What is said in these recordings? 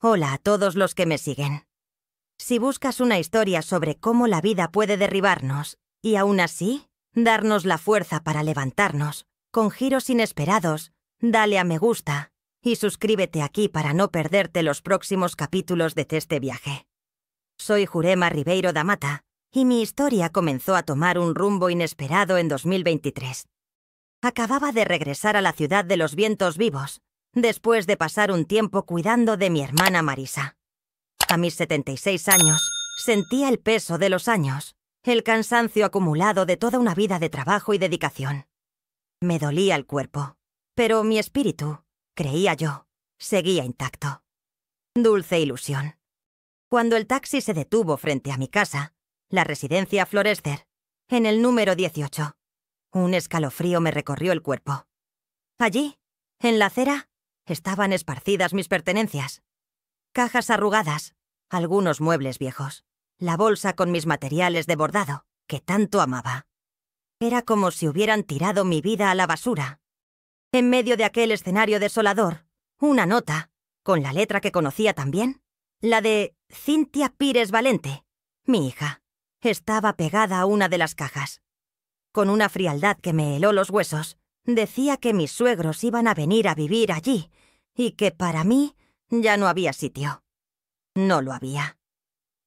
Hola a todos los que me siguen. Si buscas una historia sobre cómo la vida puede derribarnos y aún así darnos la fuerza para levantarnos, con giros inesperados, dale a me gusta y suscríbete aquí para no perderte los próximos capítulos de este viaje. Soy Jurema Ribeiro da Mata y mi historia comenzó a tomar un rumbo inesperado en 2023. Acababa de regresar a la ciudad de los vientos vivos, después de pasar un tiempo cuidando de mi hermana Marisa. A mis 76 años, sentía el peso de los años, el cansancio acumulado de toda una vida de trabajo y dedicación. Me dolía el cuerpo, pero mi espíritu, creía yo, seguía intacto. Dulce ilusión. Cuando el taxi se detuvo frente a mi casa, la residencia Florester, en el número 18, un escalofrío me recorrió el cuerpo. Allí, en la acera, estaban esparcidas mis pertenencias. Cajas arrugadas, algunos muebles viejos, la bolsa con mis materiales de bordado, que tanto amaba. Era como si hubieran tirado mi vida a la basura. En medio de aquel escenario desolador, una nota, con la letra que conocía también, la de Cintia Pires Valente, mi hija, estaba pegada a una de las cajas. Con una frialdad que me heló los huesos, decía que mis suegros iban a venir a vivir allí y que para mí ya no había sitio. No lo había.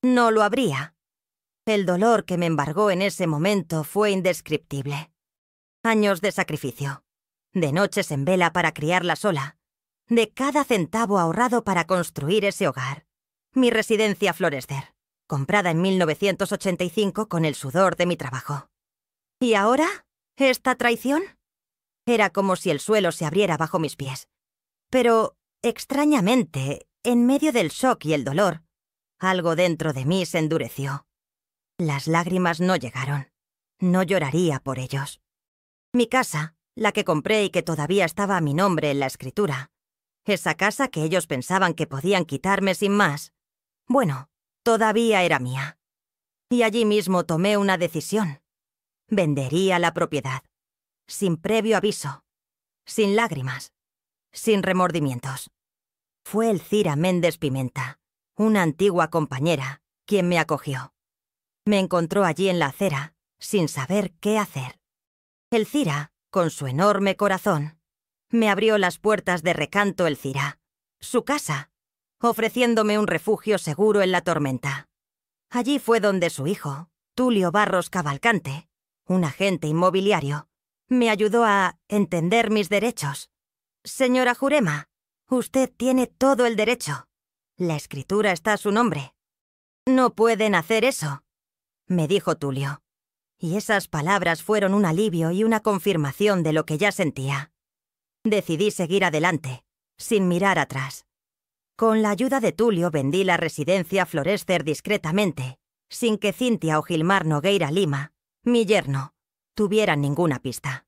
No lo habría. El dolor que me embargó en ese momento fue indescriptible. Años de sacrificio, de noches en vela para criarla sola, de cada centavo ahorrado para construir ese hogar. Mi residencia Florester, comprada en 1985 con el sudor de mi trabajo. ¿Y ahora? ¿Esta traición? Era como si el suelo se abriera bajo mis pies. Pero, extrañamente, en medio del shock y el dolor, algo dentro de mí se endureció. Las lágrimas no llegaron. No lloraría por ellos. Mi casa, la que compré y que todavía estaba a mi nombre en la escritura, esa casa que ellos pensaban que podían quitarme sin más, bueno, todavía era mía. Y allí mismo tomé una decisión. Vendería la propiedad, sin previo aviso, sin lágrimas, sin remordimientos. Fue el Cira Méndez Pimenta, una antigua compañera, quien me acogió. Me encontró allí en la acera, sin saber qué hacer. El Cira, con su enorme corazón, me abrió las puertas de Recanto el Cira, su casa, ofreciéndome un refugio seguro en la tormenta. Allí fue donde su hijo, Tulio Barros Cavalcante, un agente inmobiliario, me ayudó a entender mis derechos. Señora Jurema, usted tiene todo el derecho. La escritura está a su nombre. No pueden hacer eso, me dijo Tulio. Y esas palabras fueron un alivio y una confirmación de lo que ya sentía. Decidí seguir adelante, sin mirar atrás. Con la ayuda de Tulio vendí la residencia Florester discretamente, sin que Cintia o Gilmar Nogueira Lima, mi yerno, tuvieran ninguna pista.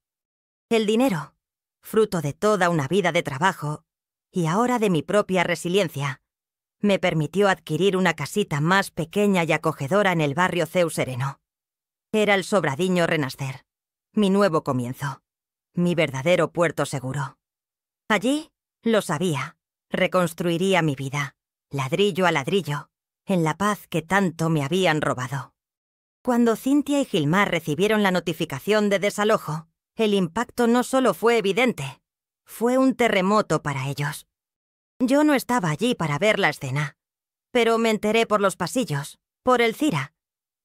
El dinero, fruto de toda una vida de trabajo, y ahora de mi propia resiliencia, me permitió adquirir una casita más pequeña y acogedora en el barrio Ceu Sereno. Era el Sobradiño Renacer, mi nuevo comienzo, mi verdadero puerto seguro. Allí, lo sabía, reconstruiría mi vida, ladrillo a ladrillo, en la paz que tanto me habían robado. Cuando Cintia y Gilmar recibieron la notificación de desalojo, el impacto no solo fue evidente, fue un terremoto para ellos. Yo no estaba allí para ver la escena, pero me enteré por los pasillos, por el Cira,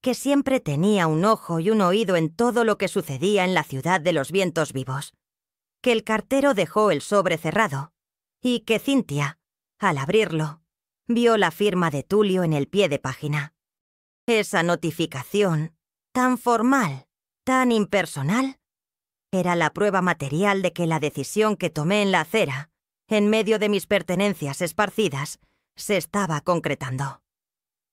que siempre tenía un ojo y un oído en todo lo que sucedía en la ciudad de los vientos vivos, que el cartero dejó el sobre cerrado, y que Cintia, al abrirlo, vio la firma de Tulio en el pie de página. Esa notificación, tan formal, tan impersonal, era la prueba material de que la decisión que tomé en la acera, en medio de mis pertenencias esparcidas, se estaba concretando.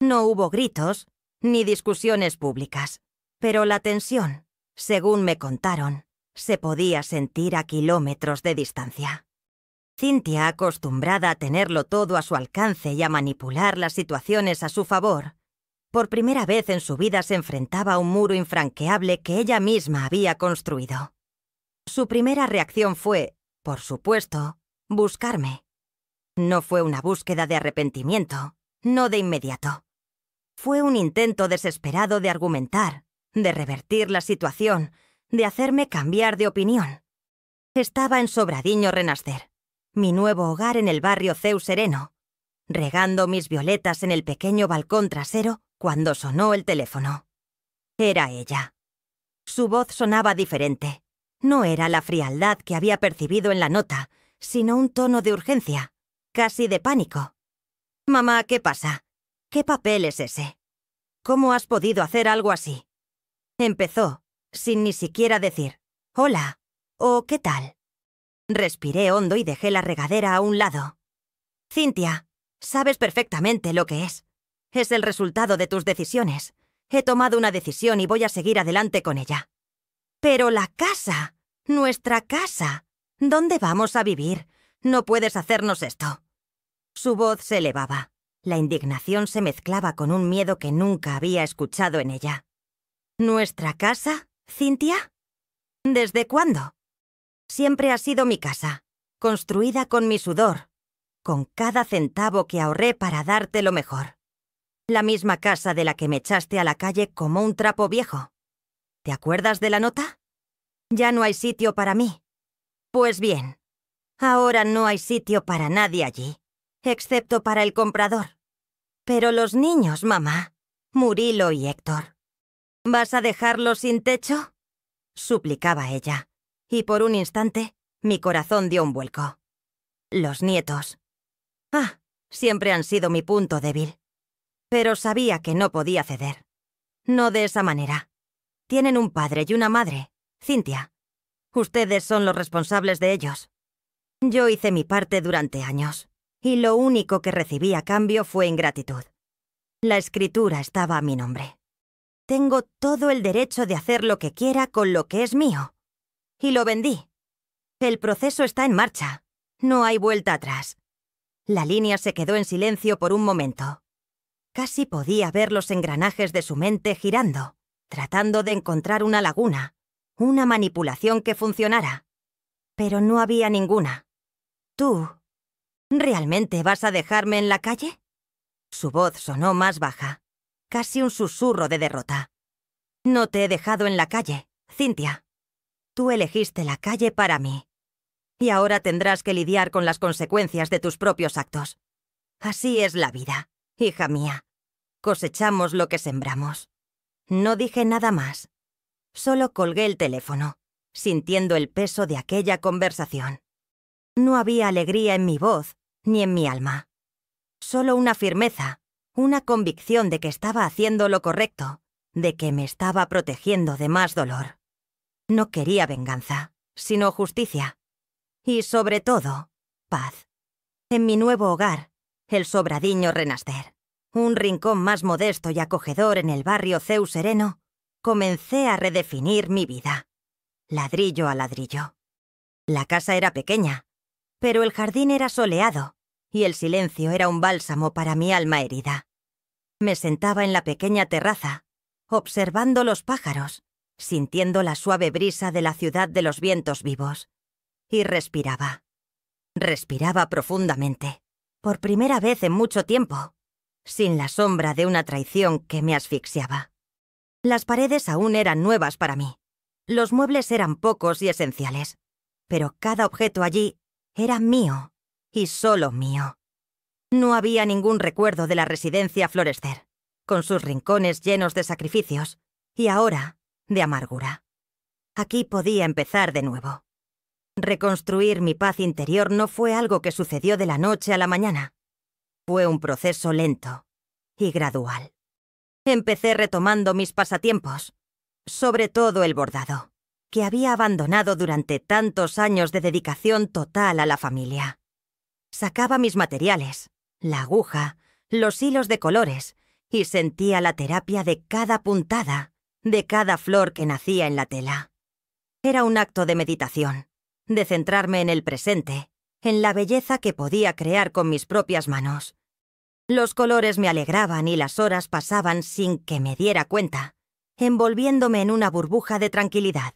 No hubo gritos ni discusiones públicas, pero la tensión, según me contaron, se podía sentir a kilómetros de distancia. Cintia, acostumbrada a tenerlo todo a su alcance y a manipular las situaciones a su favor, por primera vez en su vida se enfrentaba a un muro infranqueable que ella misma había construido. Su primera reacción fue, por supuesto, buscarme. No fue una búsqueda de arrepentimiento, no de inmediato. Fue un intento desesperado de argumentar, de revertir la situación, de hacerme cambiar de opinión. Estaba en Sobradiño Renascer, mi nuevo hogar en el barrio Ceu Sereno, regando mis violetas en el pequeño balcón trasero cuando sonó el teléfono. Era ella. Su voz sonaba diferente. No era la frialdad que había percibido en la nota, sino un tono de urgencia, casi de pánico. «Mamá, ¿qué pasa? ¿Qué papel es ese? ¿Cómo has podido hacer algo así?». Empezó, sin ni siquiera decir «hola» o «¿qué tal?». Respiré hondo y dejé la regadera a un lado. «Cynthia, sabes perfectamente lo que es. Es el resultado de tus decisiones. He tomado una decisión y voy a seguir adelante con ella». «Pero la casa, nuestra casa. ¿Dónde vamos a vivir? No puedes hacernos esto». Su voz se elevaba. La indignación se mezclaba con un miedo que nunca había escuchado en ella. «¿Nuestra casa, Cynthia? ¿Desde cuándo? Siempre ha sido mi casa, construida con mi sudor, con cada centavo que ahorré para darte lo mejor. La misma casa de la que me echaste a la calle como un trapo viejo. ¿Te acuerdas de la nota? Ya no hay sitio para mí. Pues bien, ahora no hay sitio para nadie allí, excepto para el comprador. Pero los niños, mamá, Murilo y Héctor. ¿Vas a dejarlos sin techo?», suplicaba ella, y por un instante mi corazón dio un vuelco. Los nietos. Siempre han sido mi punto débil. Pero sabía que no podía ceder. No de esa manera. Tienen un padre y una madre, Cynthia. Ustedes son los responsables de ellos. Yo hice mi parte durante años, y lo único que recibí a cambio fue ingratitud. La escritura estaba a mi nombre. Tengo todo el derecho de hacer lo que quiera con lo que es mío. Y lo vendí. El proceso está en marcha. No hay vuelta atrás. La línea se quedó en silencio por un momento. Casi podía ver los engranajes de su mente girando, tratando de encontrar una laguna, una manipulación que funcionara. Pero no había ninguna. «¿Tú realmente vas a dejarme en la calle?». Su voz sonó más baja, casi un susurro de derrota. «No te he dejado en la calle, Cynthia. Tú elegiste la calle para mí. Y ahora tendrás que lidiar con las consecuencias de tus propios actos. Así es la vida, hija mía. Cosechamos lo que sembramos». No dije nada más. Solo colgué el teléfono, sintiendo el peso de aquella conversación. No había alegría en mi voz, ni en mi alma. Solo una firmeza, una convicción de que estaba haciendo lo correcto, de que me estaba protegiendo de más dolor. No quería venganza, sino justicia. Y sobre todo, paz. En mi nuevo hogar, el Sobradiño Renascer, un rincón más modesto y acogedor en el barrio Ceu Sereno, comencé a redefinir mi vida, ladrillo a ladrillo. La casa era pequeña, pero el jardín era soleado y el silencio era un bálsamo para mi alma herida. Me sentaba en la pequeña terraza, observando los pájaros, sintiendo la suave brisa de la ciudad de los vientos vivos, y respiraba. Respiraba profundamente, por primera vez en mucho tiempo, sin la sombra de una traición que me asfixiaba. Las paredes aún eran nuevas para mí. Los muebles eran pocos y esenciales, pero cada objeto allí era mío, y solo mío. No había ningún recuerdo de la residencia Florescer, con sus rincones llenos de sacrificios, y ahora de amargura. Aquí podía empezar de nuevo. Reconstruir mi paz interior no fue algo que sucedió de la noche a la mañana. Fue un proceso lento y gradual. Empecé retomando mis pasatiempos, sobre todo el bordado, que había abandonado durante tantos años de dedicación total a la familia. Sacaba mis materiales, la aguja, los hilos de colores, y sentía la terapia de cada puntada, de cada flor que nacía en la tela. Era un acto de meditación, de centrarme en el presente, en la belleza que podía crear con mis propias manos. Los colores me alegraban y las horas pasaban sin que me diera cuenta, envolviéndome en una burbuja de tranquilidad.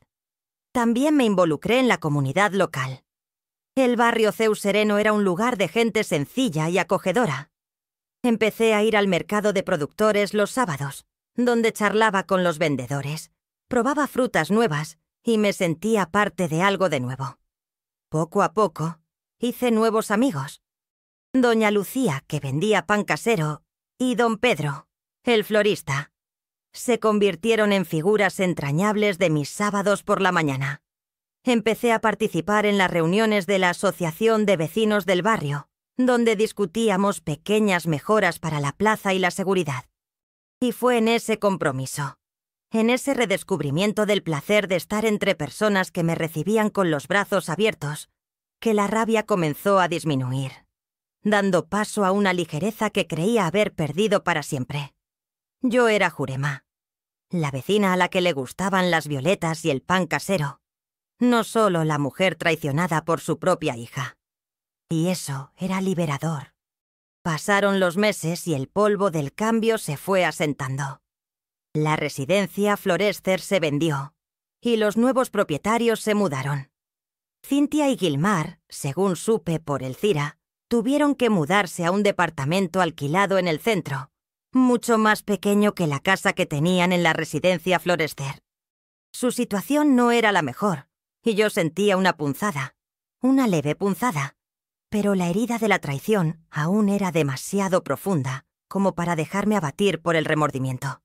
También me involucré en la comunidad local. El barrio Ceu Sereno era un lugar de gente sencilla y acogedora. Empecé a ir al mercado de productores los sábados, donde charlaba con los vendedores, probaba frutas nuevas y me sentía parte de algo de nuevo. Poco a poco, hice nuevos amigos. Doña Lucía, que vendía pan casero, y don Pedro, el florista, se convirtieron en figuras entrañables de mis sábados por la mañana. Empecé a participar en las reuniones de la Asociación de Vecinos del Barrio, donde discutíamos pequeñas mejoras para la plaza y la seguridad. Y fue en ese compromiso, en ese redescubrimiento del placer de estar entre personas que me recibían con los brazos abiertos, que la rabia comenzó a disminuir, dando paso a una ligereza que creía haber perdido para siempre. Yo era Jurema, la vecina a la que le gustaban las violetas y el pan casero, no solo la mujer traicionada por su propia hija. Y eso era liberador. Pasaron los meses y el polvo del cambio se fue asentando. La residencia Florester se vendió, y los nuevos propietarios se mudaron. Cintia y Guilmar, según supe por el Cira, tuvieron que mudarse a un departamento alquilado en el centro, mucho más pequeño que la casa que tenían en la residencia Florester. Su situación no era la mejor, y yo sentía una punzada, una leve punzada, pero la herida de la traición aún era demasiado profunda como para dejarme abatir por el remordimiento.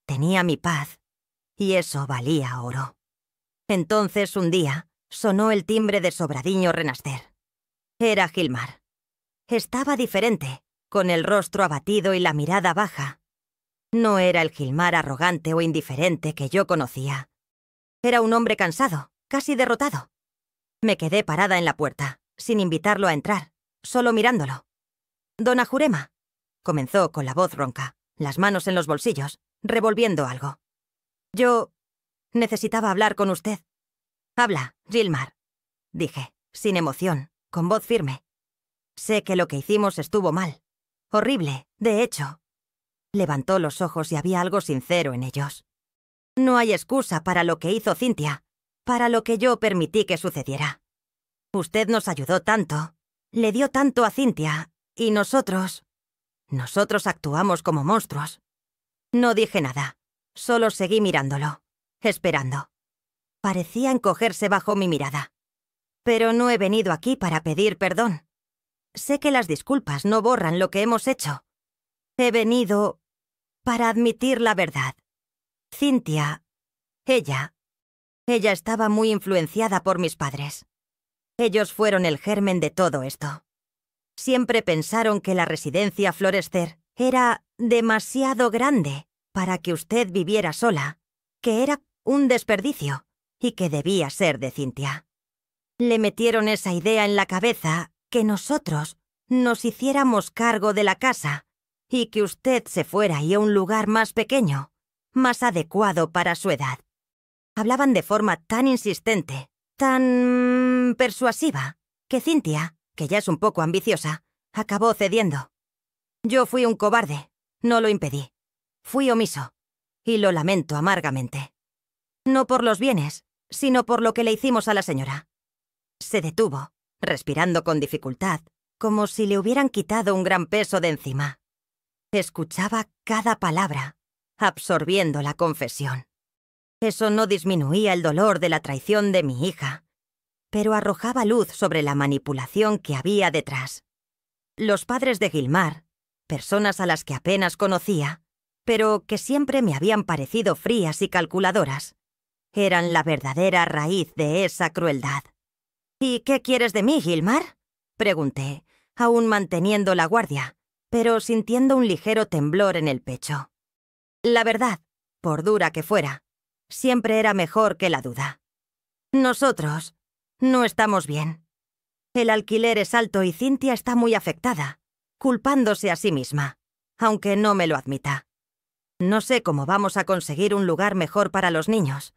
Tenía mi paz, y eso valía oro. Entonces, un día, sonó el timbre de Sobradiño Renaster. Era Guilmar. Estaba diferente, con el rostro abatido y la mirada baja. No era el Guilmar arrogante o indiferente que yo conocía. Era un hombre cansado, casi derrotado. Me quedé parada en la puerta, sin invitarlo a entrar, solo mirándolo. «Dona Jurema», comenzó con la voz ronca, las manos en los bolsillos, revolviendo algo. «Yo necesitaba hablar con usted». «Habla, Guilmar», dije, sin emoción, con voz firme. «Sé que lo que hicimos estuvo mal. Horrible, de hecho». Levantó los ojos y había algo sincero en ellos. «No hay excusa para lo que hizo Cintia, para lo que yo permití que sucediera. Usted nos ayudó tanto, le dio tanto a Cintia, y nosotros actuamos como monstruos». No dije nada, solo seguí mirándolo, esperando. Parecía encogerse bajo mi mirada. «Pero no he venido aquí para pedir perdón. Sé que las disculpas no borran lo que hemos hecho. He venido para admitir la verdad. Cintia, ella estaba muy influenciada por mis padres. Ellos fueron el germen de todo esto. Siempre pensaron que la residencia Florester era demasiado grande para que usted viviera sola, que era un desperdicio y que debía ser de Cintia. Le metieron esa idea en la cabeza, que nosotros nos hiciéramos cargo de la casa y que usted se fuera a un lugar más pequeño, más adecuado para su edad. Hablaban de forma tan insistente, tan persuasiva, que Cintia, que ya es un poco ambiciosa, acabó cediendo. Yo fui un cobarde, no lo impedí. Fui omiso, y lo lamento amargamente. No por los bienes, sino por lo que le hicimos a la señora. Se detuvo, respirando con dificultad, como si le hubieran quitado un gran peso de encima. Escuchaba cada palabra, absorbiendo la confesión. Eso no disminuía el dolor de la traición de mi hija, pero arrojaba luz sobre la manipulación que había detrás. Los padres de Guilmar, personas a las que apenas conocía, pero que siempre me habían parecido frías y calculadoras, eran la verdadera raíz de esa crueldad. «¿Y qué quieres de mí, Guilmar?», pregunté, aún manteniendo la guardia, pero sintiendo un ligero temblor en el pecho. La verdad, por dura que fuera, siempre era mejor que la duda. «Nosotros no estamos bien. El alquiler es alto y Cintia está muy afectada, culpándose a sí misma, aunque no me lo admita. No sé cómo vamos a conseguir un lugar mejor para los niños.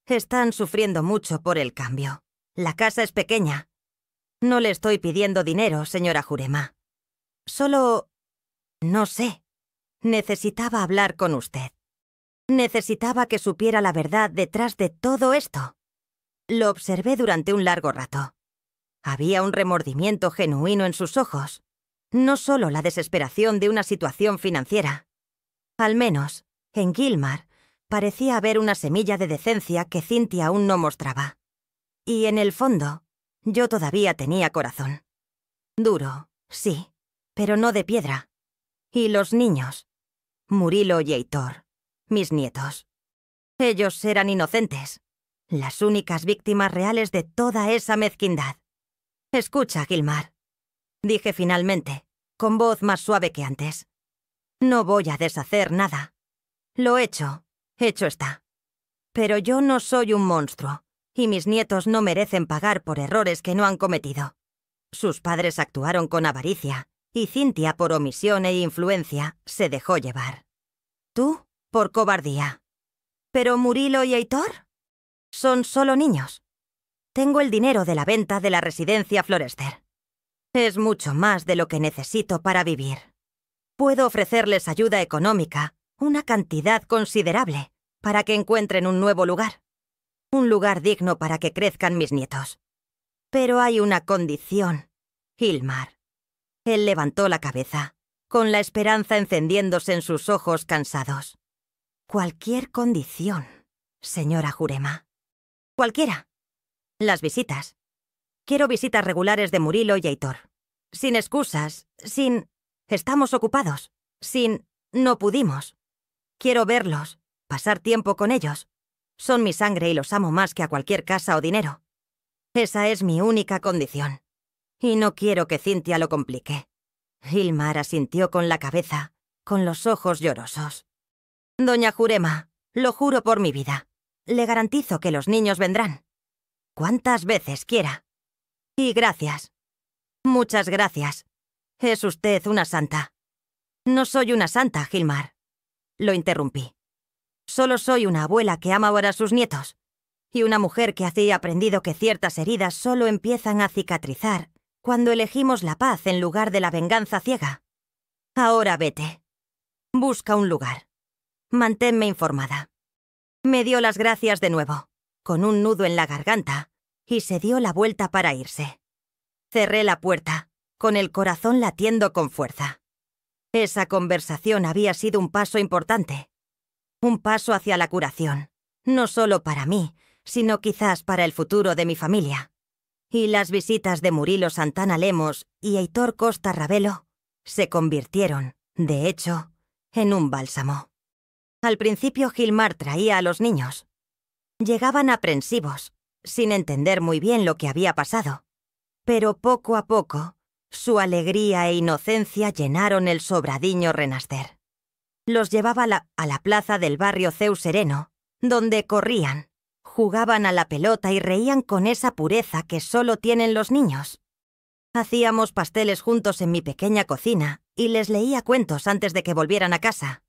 Están sufriendo mucho por el cambio. La casa es pequeña. No le estoy pidiendo dinero, señora Jurema. Solo... no sé. Necesitaba hablar con usted. Necesitaba que supiera la verdad detrás de todo esto». Lo observé durante un largo rato. Había un remordimiento genuino en sus ojos, no solo la desesperación de una situación financiera. Al menos, en Gilmar, parecía haber una semilla de decencia que Cynthia aún no mostraba. Y en el fondo, yo todavía tenía corazón. Duro, sí, pero no de piedra. Y los niños, Murilo y Heitor, mis nietos. Ellos eran inocentes, las únicas víctimas reales de toda esa mezquindad. «Escucha, Gilmar», dije finalmente, con voz más suave que antes. «No voy a deshacer nada. Lo hecho está. Pero yo no soy un monstruo, y mis nietos no merecen pagar por errores que no han cometido. Sus padres actuaron con avaricia, y Cynthia, por omisión e influencia, se dejó llevar. Tú, por cobardía. ¿Pero Murilo y Heitor? Son solo niños. Tengo el dinero de la venta de la residencia Florester. Es mucho más de lo que necesito para vivir. Puedo ofrecerles ayuda económica, una cantidad considerable, para que encuentren un nuevo lugar. Un lugar digno para que crezcan mis nietos. Pero hay una condición, Gilmar». Él levantó la cabeza, con la esperanza encendiéndose en sus ojos cansados. «Cualquier condición, señora Jurema. Cualquiera. Las visitas. Quiero visitas regulares de Murilo y Heitor. Sin excusas, sin «estamos ocupados», sin «no pudimos». Quiero verlos, pasar tiempo con ellos. Son mi sangre y los amo más que a cualquier casa o dinero. Esa es mi única condición. Y no quiero que Cynthia lo complique». Gilmar asintió con la cabeza, con los ojos llorosos. «Doña Jurema, lo juro por mi vida. Le garantizo que los niños vendrán. Cuantas veces quiera. Y gracias. Muchas gracias. Es usted una santa». «No soy una santa, Gilmar», lo interrumpí. «Solo soy una abuela que ama ahora a sus nietos, y una mujer que así ha aprendido que ciertas heridas solo empiezan a cicatrizar cuando elegimos la paz en lugar de la venganza ciega. Ahora vete. Busca un lugar. Manténme informada». Me dio las gracias de nuevo, con un nudo en la garganta, y se dio la vuelta para irse. Cerré la puerta, con el corazón latiendo con fuerza. Esa conversación había sido un paso importante. Un paso hacia la curación, no solo para mí, sino quizás para el futuro de mi familia. Y las visitas de Murilo Santana Lemos y Heitor Costa Ravelo se convirtieron, de hecho, en un bálsamo. Al principio Gilmar traía a los niños. Llegaban aprensivos, sin entender muy bien lo que había pasado. Pero poco a poco, su alegría e inocencia llenaron el Sobradiño Renaster. Los llevaba a la plaza del barrio Ceu Sereno, donde corrían, jugaban a la pelota y reían con esa pureza que solo tienen los niños. Hacíamos pasteles juntos en mi pequeña cocina y les leía cuentos antes de que volvieran a casa.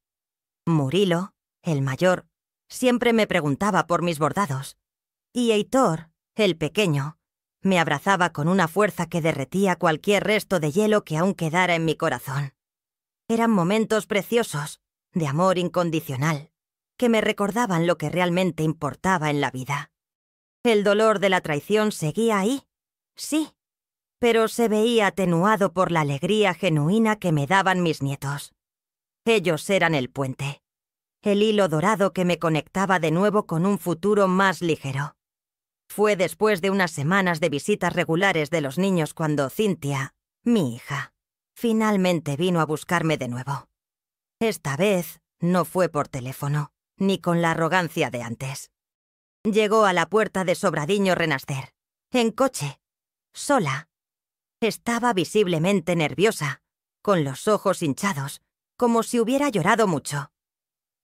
Murilo, el mayor, siempre me preguntaba por mis bordados, y Heitor, el pequeño, me abrazaba con una fuerza que derretía cualquier resto de hielo que aún quedara en mi corazón. Eran momentos preciosos, de amor incondicional, que me recordaban lo que realmente importaba en la vida. El dolor de la traición seguía ahí, sí, pero se veía atenuado por la alegría genuina que me daban mis nietos. Ellos eran el puente, el hilo dorado que me conectaba de nuevo con un futuro más ligero. Fue después de unas semanas de visitas regulares de los niños cuando Cynthia, mi hija, finalmente vino a buscarme de nuevo. Esta vez no fue por teléfono, ni con la arrogancia de antes. Llegó a la puerta de Sobradiño Renaster, en coche, sola. Estaba visiblemente nerviosa, con los ojos hinchados, como si hubiera llorado mucho.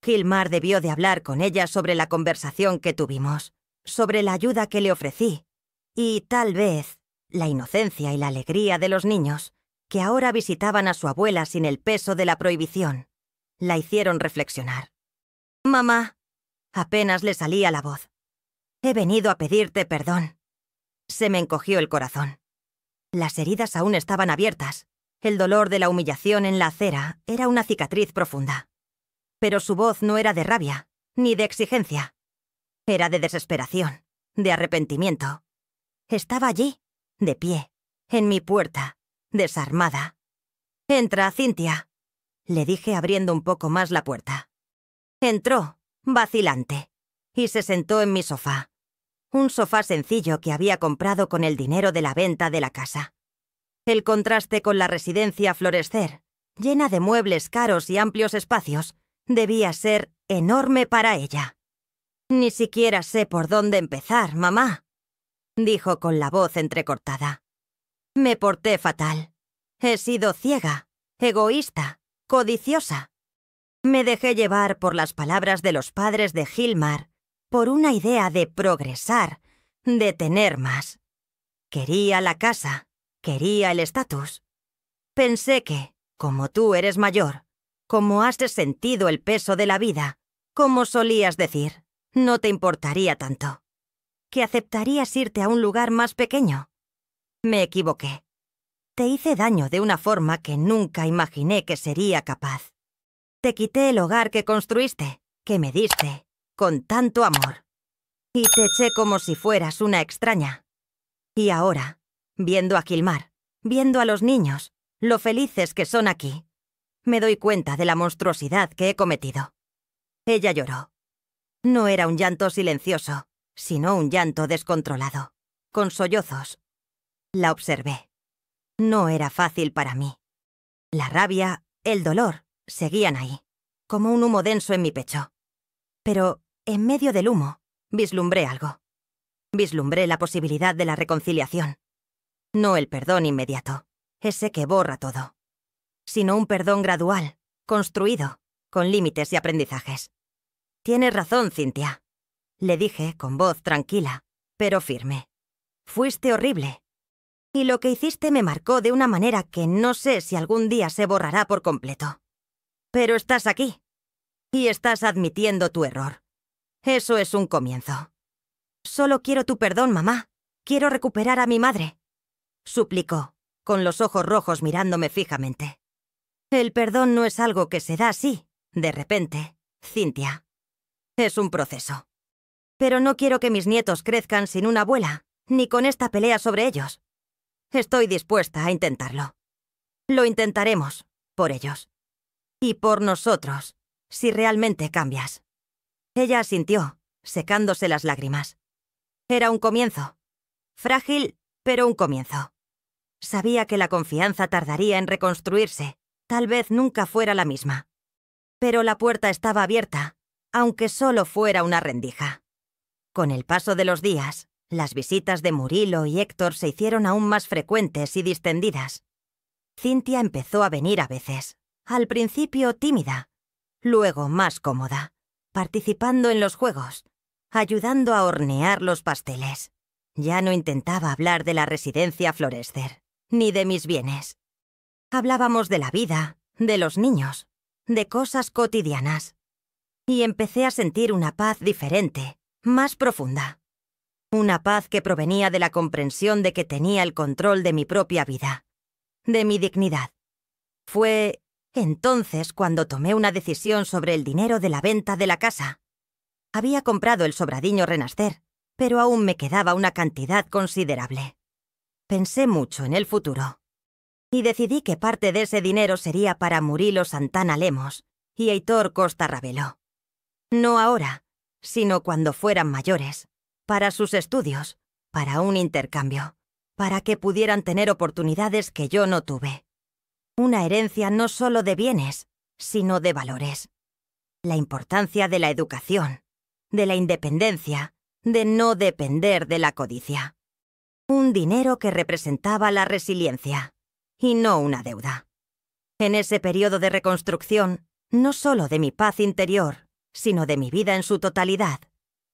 Gilmar debió de hablar con ella sobre la conversación que tuvimos, sobre la ayuda que le ofrecí, y tal vez la inocencia y la alegría de los niños, que ahora visitaban a su abuela sin el peso de la prohibición, la hicieron reflexionar. «Mamá», apenas le salía la voz, «he venido a pedirte perdón». Se me encogió el corazón. Las heridas aún estaban abiertas. El dolor de la humillación en la acera era una cicatriz profunda. Pero su voz no era de rabia, ni de exigencia. Era de desesperación, de arrepentimiento. Estaba allí, de pie, en mi puerta, desarmada. «Entra, Cynthia», le dije abriendo un poco más la puerta. Entró, vacilante, y se sentó en mi sofá. Un sofá sencillo que había comprado con el dinero de la venta de la casa. El contraste con la residencia Florescer, llena de muebles caros y amplios espacios, debía ser enorme para ella. «Ni siquiera sé por dónde empezar, mamá», dijo con la voz entrecortada. «Me porté fatal. He sido ciega, egoísta, codiciosa. Me dejé llevar por las palabras de los padres de Gilmar, por una idea de progresar, de tener más. Quería la casa, quería el estatus. Pensé que, como tú eres mayor, como has sentido el peso de la vida, como solías decir, no te importaría tanto. Que aceptarías irte a un lugar más pequeño. Me equivoqué. Te hice daño de una forma que nunca imaginé que sería capaz. Te quité el hogar que construiste, que me diste, con tanto amor. Y te eché como si fueras una extraña. Y ahora, viendo a Gilmar, viendo a los niños, lo felices que son aquí, me doy cuenta de la monstruosidad que he cometido». Ella lloró. No era un llanto silencioso, sino un llanto descontrolado, con sollozos. La observé. No era fácil para mí. La rabia, el dolor, seguían ahí, como un humo denso en mi pecho. Pero, en medio del humo, vislumbré algo. Vislumbré la posibilidad de la reconciliación. No el perdón inmediato, ese que borra todo, sino un perdón gradual, construido, con límites y aprendizajes. «Tienes razón, Cynthia», le dije con voz tranquila, pero firme. «Fuiste horrible. Y lo que hiciste me marcó de una manera que no sé si algún día se borrará por completo. Pero estás aquí. Y estás admitiendo tu error. Eso es un comienzo. Solo quiero tu perdón, mamá. Quiero recuperar a mi madre», suplicó, con los ojos rojos mirándome fijamente. «El perdón no es algo que se da así, de repente, Cynthia. Es un proceso. Pero no quiero que mis nietos crezcan sin una abuela, ni con esta pelea sobre ellos. Estoy dispuesta a intentarlo. Lo intentaremos, por ellos. Y por nosotros, si realmente cambias». Ella asintió, secándose las lágrimas. Era un comienzo. Frágil, pero un comienzo. Sabía que la confianza tardaría en reconstruirse, tal vez nunca fuera la misma. Pero la puerta estaba abierta, aunque solo fuera una rendija. Con el paso de los días, las visitas de Murilo y Héctor se hicieron aún más frecuentes y distendidas. Cynthia empezó a venir a veces, al principio tímida, luego más cómoda, participando en los juegos, ayudando a hornear los pasteles. Ya no intentaba hablar de la residencia Florescer, ni de mis bienes. Hablábamos de la vida, de los niños, de cosas cotidianas. Y empecé a sentir una paz diferente, más profunda. Una paz que provenía de la comprensión de que tenía el control de mi propia vida, de mi dignidad. Fue entonces cuando tomé una decisión sobre el dinero de la venta de la casa. Había comprado el Sobradiño Renascer, pero aún me quedaba una cantidad considerable. Pensé mucho en el futuro. Y decidí que parte de ese dinero sería para Murilo Santana Lemos y Heitor Costa Ravelo. No ahora, sino cuando fueran mayores, para sus estudios, para un intercambio, para que pudieran tener oportunidades que yo no tuve. Una herencia no solo de bienes, sino de valores. La importancia de la educación, de la independencia, de no depender de la codicia. Un dinero que representaba la resiliencia, y no una deuda. En ese periodo de reconstrucción, no solo de mi paz interior, sino de mi vida en su totalidad,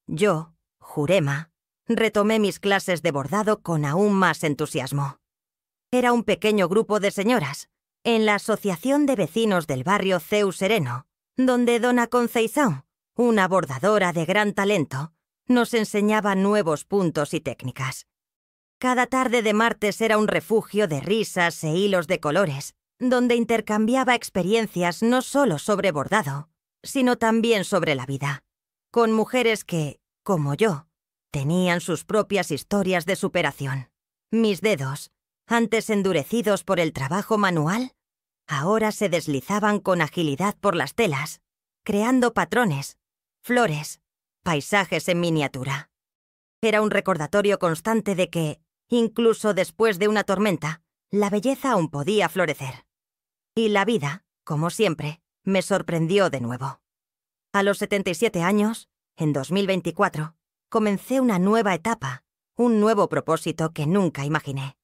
yo, Jurema, retomé mis clases de bordado con aún más entusiasmo. Era un pequeño grupo de señoras, en la Asociación de Vecinos del barrio Ceu Sereno, donde dona Conceição, una bordadora de gran talento, nos enseñaba nuevos puntos y técnicas. Cada tarde de martes era un refugio de risas e hilos de colores, donde intercambiaba experiencias no solo sobre bordado, sino también sobre la vida, con mujeres que, como yo, tenían sus propias historias de superación. Mis dedos, antes endurecidos por el trabajo manual, ahora se deslizaban con agilidad por las telas, creando patrones, flores, paisajes en miniatura. Era un recordatorio constante de que, incluso después de una tormenta, la belleza aún podía florecer. Y la vida, como siempre, me sorprendió de nuevo. A los 77 años, en 2024, comencé una nueva etapa, un nuevo propósito que nunca imaginé.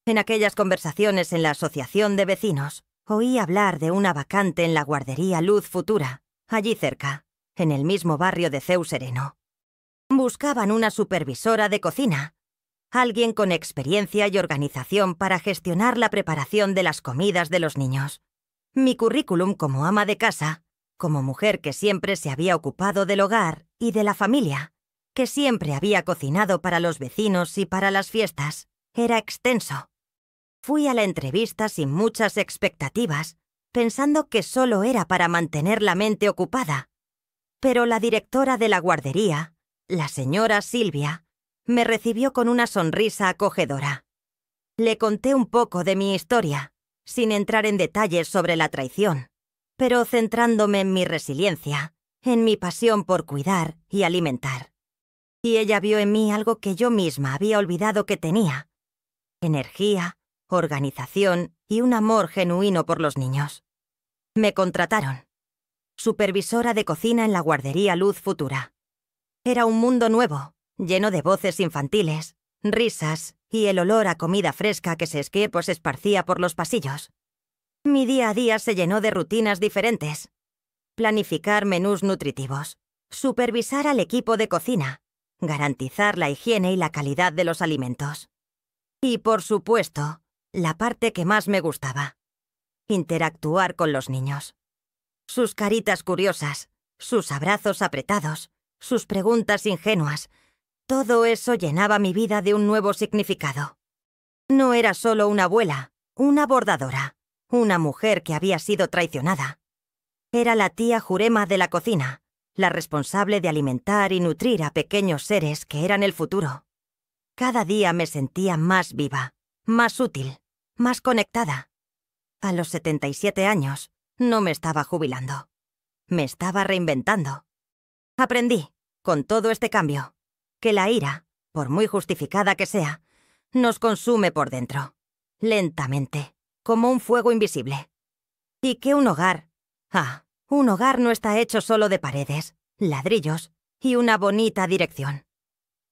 En aquellas conversaciones en la asociación de vecinos, oí hablar de una vacante en la guardería Luz Futura, allí cerca, en el mismo barrio de Ceu Sereno. Buscaban una supervisora de cocina, alguien con experiencia y organización para gestionar la preparación de las comidas de los niños. Mi currículum como ama de casa, como mujer que siempre se había ocupado del hogar y de la familia, que siempre había cocinado para los vecinos y para las fiestas, era extenso. Fui a la entrevista sin muchas expectativas, pensando que solo era para mantener la mente ocupada. Pero la directora de la guardería, la señora Silvia, me recibió con una sonrisa acogedora. Le conté un poco de mi historia, sin entrar en detalles sobre la traición, pero centrándome en mi resiliencia, en mi pasión por cuidar y alimentar. Y ella vio en mí algo que yo misma había olvidado que tenía: energía, organización y un amor genuino por los niños. Me contrataron. Supervisora de cocina en la guardería Luz Futura. Era un mundo nuevo, lleno de voces infantiles, risas y el olor a comida fresca que se esparcía por los pasillos. Mi día a día se llenó de rutinas diferentes. Planificar menús nutritivos, supervisar al equipo de cocina, garantizar la higiene y la calidad de los alimentos. Y, por supuesto, la parte que más me gustaba: interactuar con los niños. Sus caritas curiosas, sus abrazos apretados, sus preguntas ingenuas, todo eso llenaba mi vida de un nuevo significado. No era solo una abuela, una bordadora, una mujer que había sido traicionada. Era la tía Jurema de la cocina, la responsable de alimentar y nutrir a pequeños seres que eran el futuro. Cada día me sentía más viva, más útil, más conectada. A los 77 años, no me estaba jubilando. Me estaba reinventando. Aprendí, con todo este cambio, que la ira, por muy justificada que sea, nos consume por dentro, lentamente, como un fuego invisible. Y que un hogar no está hecho solo de paredes, ladrillos y una bonita dirección.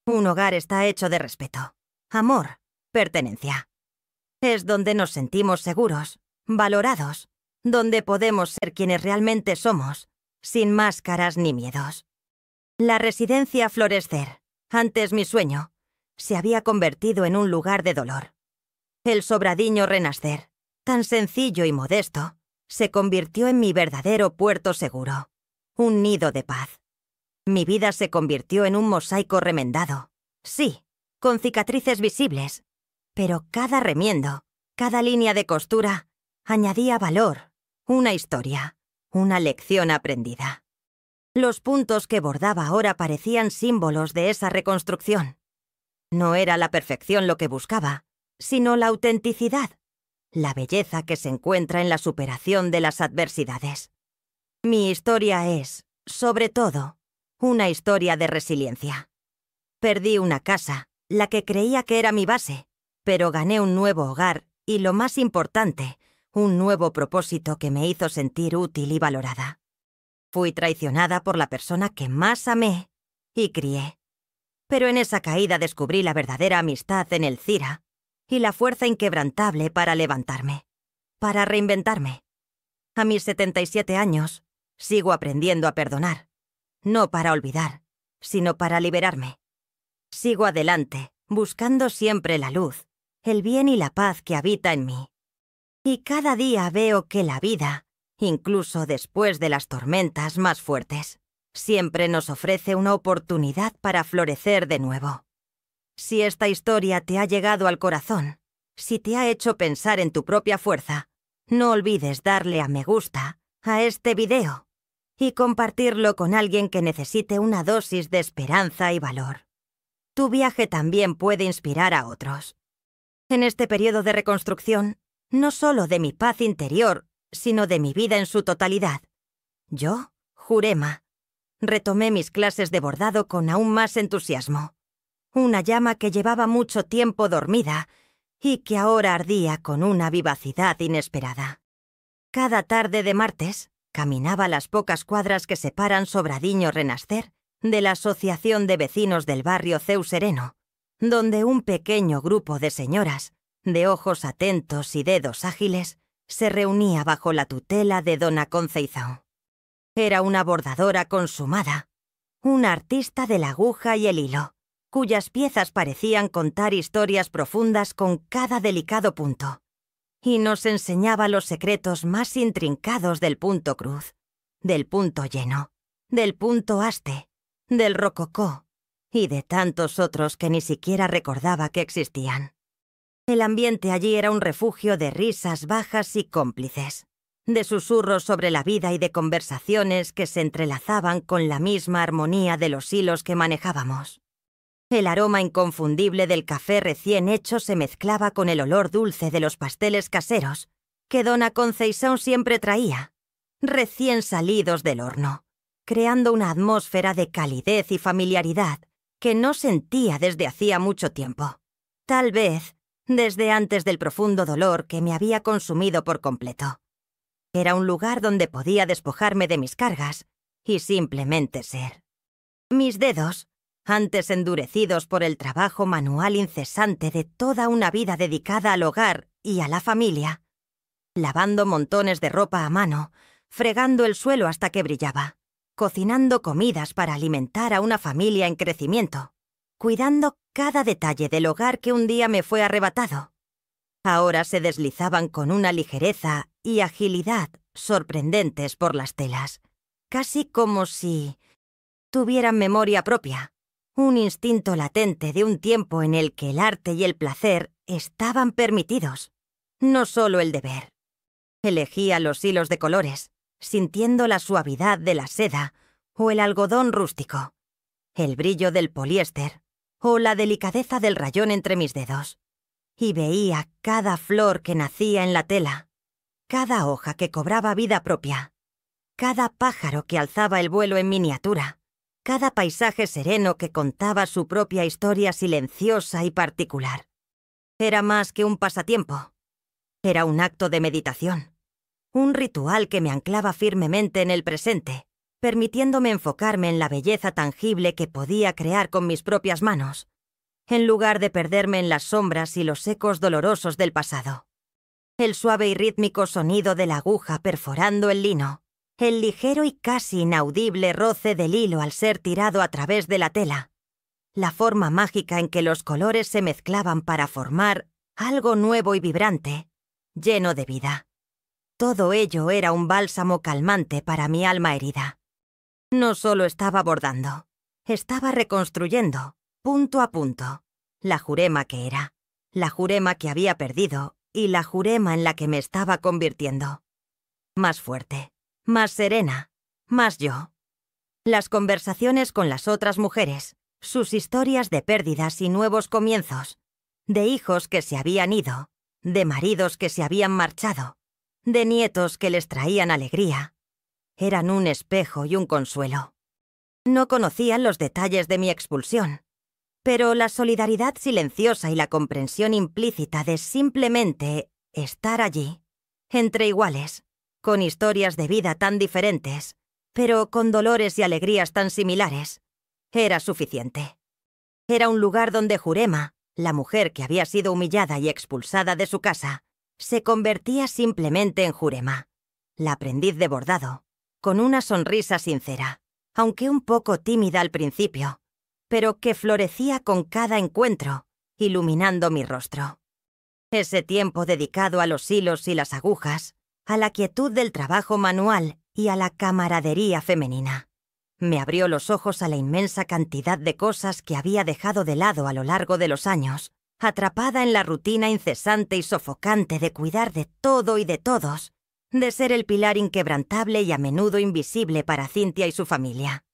Un hogar está hecho de respeto, amor, pertenencia. Es donde nos sentimos seguros, valorados, donde podemos ser quienes realmente somos, sin máscaras ni miedos. La residencia Florecer, antes mi sueño, se había convertido en un lugar de dolor. El Sobradiño Renacer, tan sencillo y modesto, se convirtió en mi verdadero puerto seguro, un nido de paz. Mi vida se convirtió en un mosaico remendado, sí, con cicatrices visibles, pero cada remiendo, cada línea de costura, añadía valor, una historia, una lección aprendida. Los puntos que bordaba ahora parecían símbolos de esa reconstrucción. No era la perfección lo que buscaba, sino la autenticidad, la belleza que se encuentra en la superación de las adversidades. Mi historia es, sobre todo, una historia de resiliencia. Perdí una casa, la que creía que era mi base, pero gané un nuevo hogar y, lo más importante, un nuevo propósito que me hizo sentir útil y valorada. Fui traicionada por la persona que más amé y crié. Pero en esa caída descubrí la verdadera amistad en el Cira y la fuerza inquebrantable para levantarme, para reinventarme. A mis 77 años, sigo aprendiendo a perdonar, no para olvidar, sino para liberarme. Sigo adelante, buscando siempre la luz, el bien y la paz que habita en mí. Y cada día veo que la vida, incluso después de las tormentas más fuertes, siempre nos ofrece una oportunidad para florecer de nuevo. Si esta historia te ha llegado al corazón, si te ha hecho pensar en tu propia fuerza, no olvides darle a me gusta a este video y compartirlo con alguien que necesite una dosis de esperanza y valor. Tu viaje también puede inspirar a otros. En este periodo de reconstrucción, no solo de mi paz interior, sino de mi vida en su totalidad, yo, Jurema, retomé mis clases de bordado con aún más entusiasmo. Una llama que llevaba mucho tiempo dormida y que ahora ardía con una vivacidad inesperada. Cada tarde de martes, caminaba las pocas cuadras que separan Sobradiño Renacer de la Asociación de Vecinos del Barrio Ceu Sereno, donde un pequeño grupo de señoras, de ojos atentos y dedos ágiles, se reunía bajo la tutela de dona Conceição. Era una bordadora consumada, una artista de la aguja y el hilo, cuyas piezas parecían contar historias profundas con cada delicado punto, y nos enseñaba los secretos más intrincados del punto cruz, del punto lleno, del punto haste, del rococó y de tantos otros que ni siquiera recordaba que existían. El ambiente allí era un refugio de risas bajas y cómplices, de susurros sobre la vida y de conversaciones que se entrelazaban con la misma armonía de los hilos que manejábamos. El aroma inconfundible del café recién hecho se mezclaba con el olor dulce de los pasteles caseros que dona Conceição siempre traía, recién salidos del horno, creando una atmósfera de calidez y familiaridad que no sentía desde hacía mucho tiempo. Tal vez desde antes del profundo dolor que me había consumido por completo. Era un lugar donde podía despojarme de mis cargas y simplemente ser. Mis dedos, antes endurecidos por el trabajo manual incesante de toda una vida dedicada al hogar y a la familia, lavando montones de ropa a mano, fregando el suelo hasta que brillaba, cocinando comidas para alimentar a una familia en crecimiento, cuidando cada detalle del hogar que un día me fue arrebatado. Ahora se deslizaban con una ligereza y agilidad sorprendentes por las telas, casi como si tuvieran memoria propia, un instinto latente de un tiempo en el que el arte y el placer estaban permitidos, no solo el deber. Elegía los hilos de colores, sintiendo la suavidad de la seda o el algodón rústico, el brillo del poliéster o la delicadeza del rayón entre mis dedos, y veía cada flor que nacía en la tela, cada hoja que cobraba vida propia, cada pájaro que alzaba el vuelo en miniatura, cada paisaje sereno que contaba su propia historia silenciosa y particular. Era más que un pasatiempo. Era un acto de meditación, un ritual que me anclaba firmemente en el presente, permitiéndome enfocarme en la belleza tangible que podía crear con mis propias manos, en lugar de perderme en las sombras y los ecos dolorosos del pasado. El suave y rítmico sonido de la aguja perforando el lino, el ligero y casi inaudible roce del hilo al ser tirado a través de la tela, la forma mágica en que los colores se mezclaban para formar algo nuevo y vibrante, lleno de vida. Todo ello era un bálsamo calmante para mi alma herida. No solo estaba bordando, estaba reconstruyendo, punto a punto, la Jurema que era, la Jurema que había perdido y la Jurema en la que me estaba convirtiendo. Más fuerte, más serena, más yo. Las conversaciones con las otras mujeres, sus historias de pérdidas y nuevos comienzos, de hijos que se habían ido, de maridos que se habían marchado, de nietos que les traían alegría, eran un espejo y un consuelo. No conocían los detalles de mi expulsión, pero la solidaridad silenciosa y la comprensión implícita de simplemente estar allí, entre iguales, con historias de vida tan diferentes, pero con dolores y alegrías tan similares, era suficiente. Era un lugar donde Jurema, la mujer que había sido humillada y expulsada de su casa, se convertía simplemente en Jurema, la aprendiz de bordado, con una sonrisa sincera, aunque un poco tímida al principio, pero que florecía con cada encuentro, iluminando mi rostro. Ese tiempo dedicado a los hilos y las agujas, a la quietud del trabajo manual y a la camaradería femenina, me abrió los ojos a la inmensa cantidad de cosas que había dejado de lado a lo largo de los años, atrapada en la rutina incesante y sofocante de cuidar de todo y de todos, de ser el pilar inquebrantable y a menudo invisible para Cintia y su familia.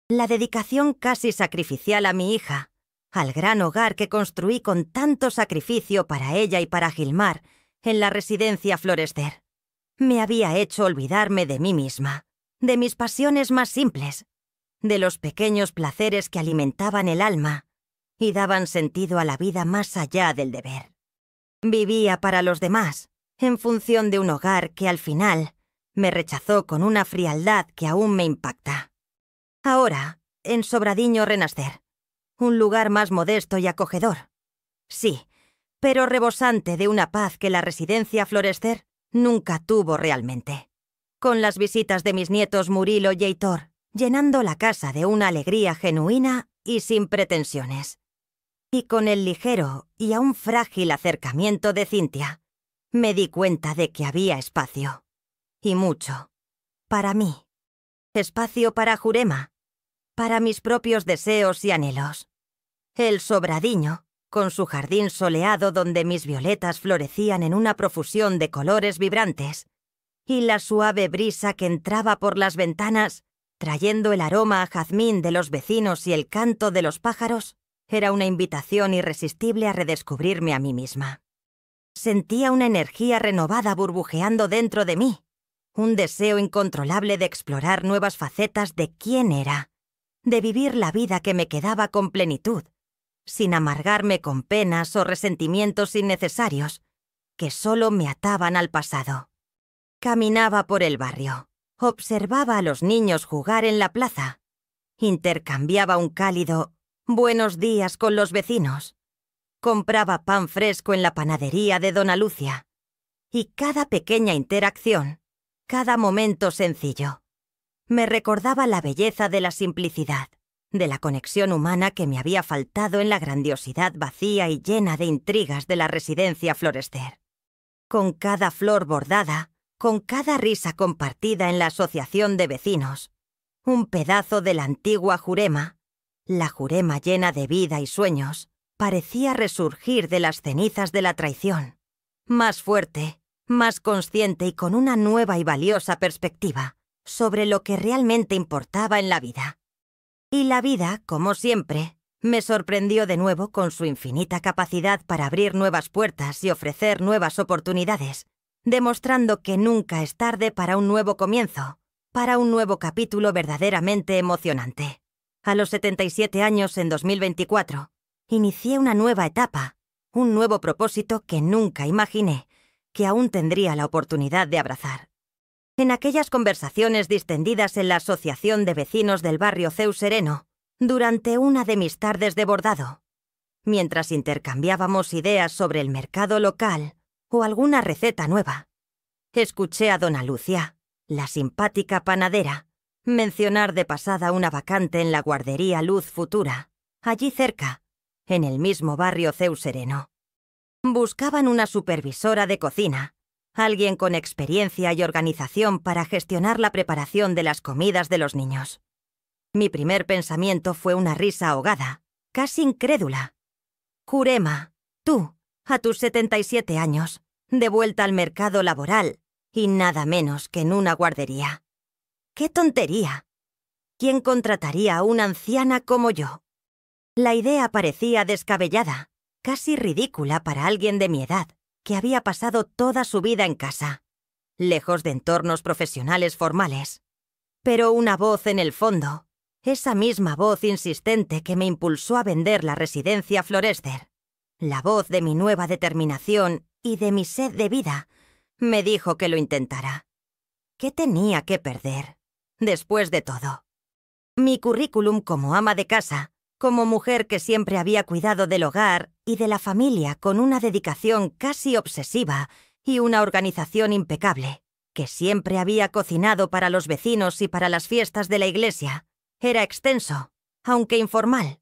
La dedicación casi sacrificial a mi hija, al gran hogar que construí con tanto sacrificio para ella y para Gilmar en la residencia Florescer. Me había hecho olvidarme de mí misma, de mis pasiones más simples, de los pequeños placeres que alimentaban el alma y daban sentido a la vida más allá del deber. Vivía para los demás, en función de un hogar que al final me rechazó con una frialdad que aún me impacta. Ahora, en Sobradiño Renacer, un lugar más modesto y acogedor. Sí, pero rebosante de una paz que la residencia Florescer nunca tuvo realmente. Con las visitas de mis nietos Murilo y Heitor, llenando la casa de una alegría genuina y sin pretensiones. Y con el ligero y aún frágil acercamiento de Cintia, me di cuenta de que había espacio. Y mucho. Para mí. Espacio para Jurema. Para mis propios deseos y anhelos. El Sobradiño, con su jardín soleado donde mis violetas florecían en una profusión de colores vibrantes, y la suave brisa que entraba por las ventanas, trayendo el aroma a jazmín de los vecinos y el canto de los pájaros, era una invitación irresistible a redescubrirme a mí misma. Sentía una energía renovada burbujeando dentro de mí, un deseo incontrolable de explorar nuevas facetas de quién era, de vivir la vida que me quedaba con plenitud, sin amargarme con penas o resentimientos innecesarios que solo me ataban al pasado. Caminaba por el barrio, observaba a los niños jugar en la plaza, intercambiaba un cálido «buenos días» con los vecinos, compraba pan fresco en la panadería de Dona Lucia, y cada pequeña interacción, cada momento sencillo, me recordaba la belleza de la simplicidad, de la conexión humana que me había faltado en la grandiosidad vacía y llena de intrigas de la residencia Florescer. Con cada flor bordada, con cada risa compartida en la asociación de vecinos, un pedazo de la antigua Jurema, la Jurema llena de vida y sueños, parecía resurgir de las cenizas de la traición, más fuerte, más consciente y con una nueva y valiosa perspectiva sobre lo que realmente importaba en la vida. Y la vida, como siempre, me sorprendió de nuevo con su infinita capacidad para abrir nuevas puertas y ofrecer nuevas oportunidades, demostrando que nunca es tarde para un nuevo comienzo, para un nuevo capítulo verdaderamente emocionante. A los 77 años en 2024, inicié una nueva etapa, un nuevo propósito que nunca imaginé que aún tendría la oportunidad de abrazar. En aquellas conversaciones distendidas en la Asociación de Vecinos del barrio Ceu Sereno, durante una de mis tardes de bordado, mientras intercambiábamos ideas sobre el mercado local o alguna receta nueva, escuché a Dona Lucia, la simpática panadera, mencionar de pasada una vacante en la guardería Luz Futura, allí cerca, en el mismo barrio Ceu Sereno. Buscaban una supervisora de cocina, alguien con experiencia y organización para gestionar la preparación de las comidas de los niños. Mi primer pensamiento fue una risa ahogada, casi incrédula. Jurema, tú, a tus 77 años, de vuelta al mercado laboral, y nada menos que en una guardería. ¡Qué tontería! ¿Quién contrataría a una anciana como yo? La idea parecía descabellada, casi ridícula para alguien de mi edad, que había pasado toda su vida en casa, lejos de entornos profesionales formales. Pero una voz en el fondo, esa misma voz insistente que me impulsó a vender la residencia Florescer, la voz de mi nueva determinación y de mi sed de vida, me dijo que lo intentara. ¿Qué tenía que perder, después de todo? Mi currículum como ama de casa, como mujer que siempre había cuidado del hogar y de la familia con una dedicación casi obsesiva y una organización impecable, que siempre había cocinado para los vecinos y para las fiestas de la iglesia, era extenso, aunque informal.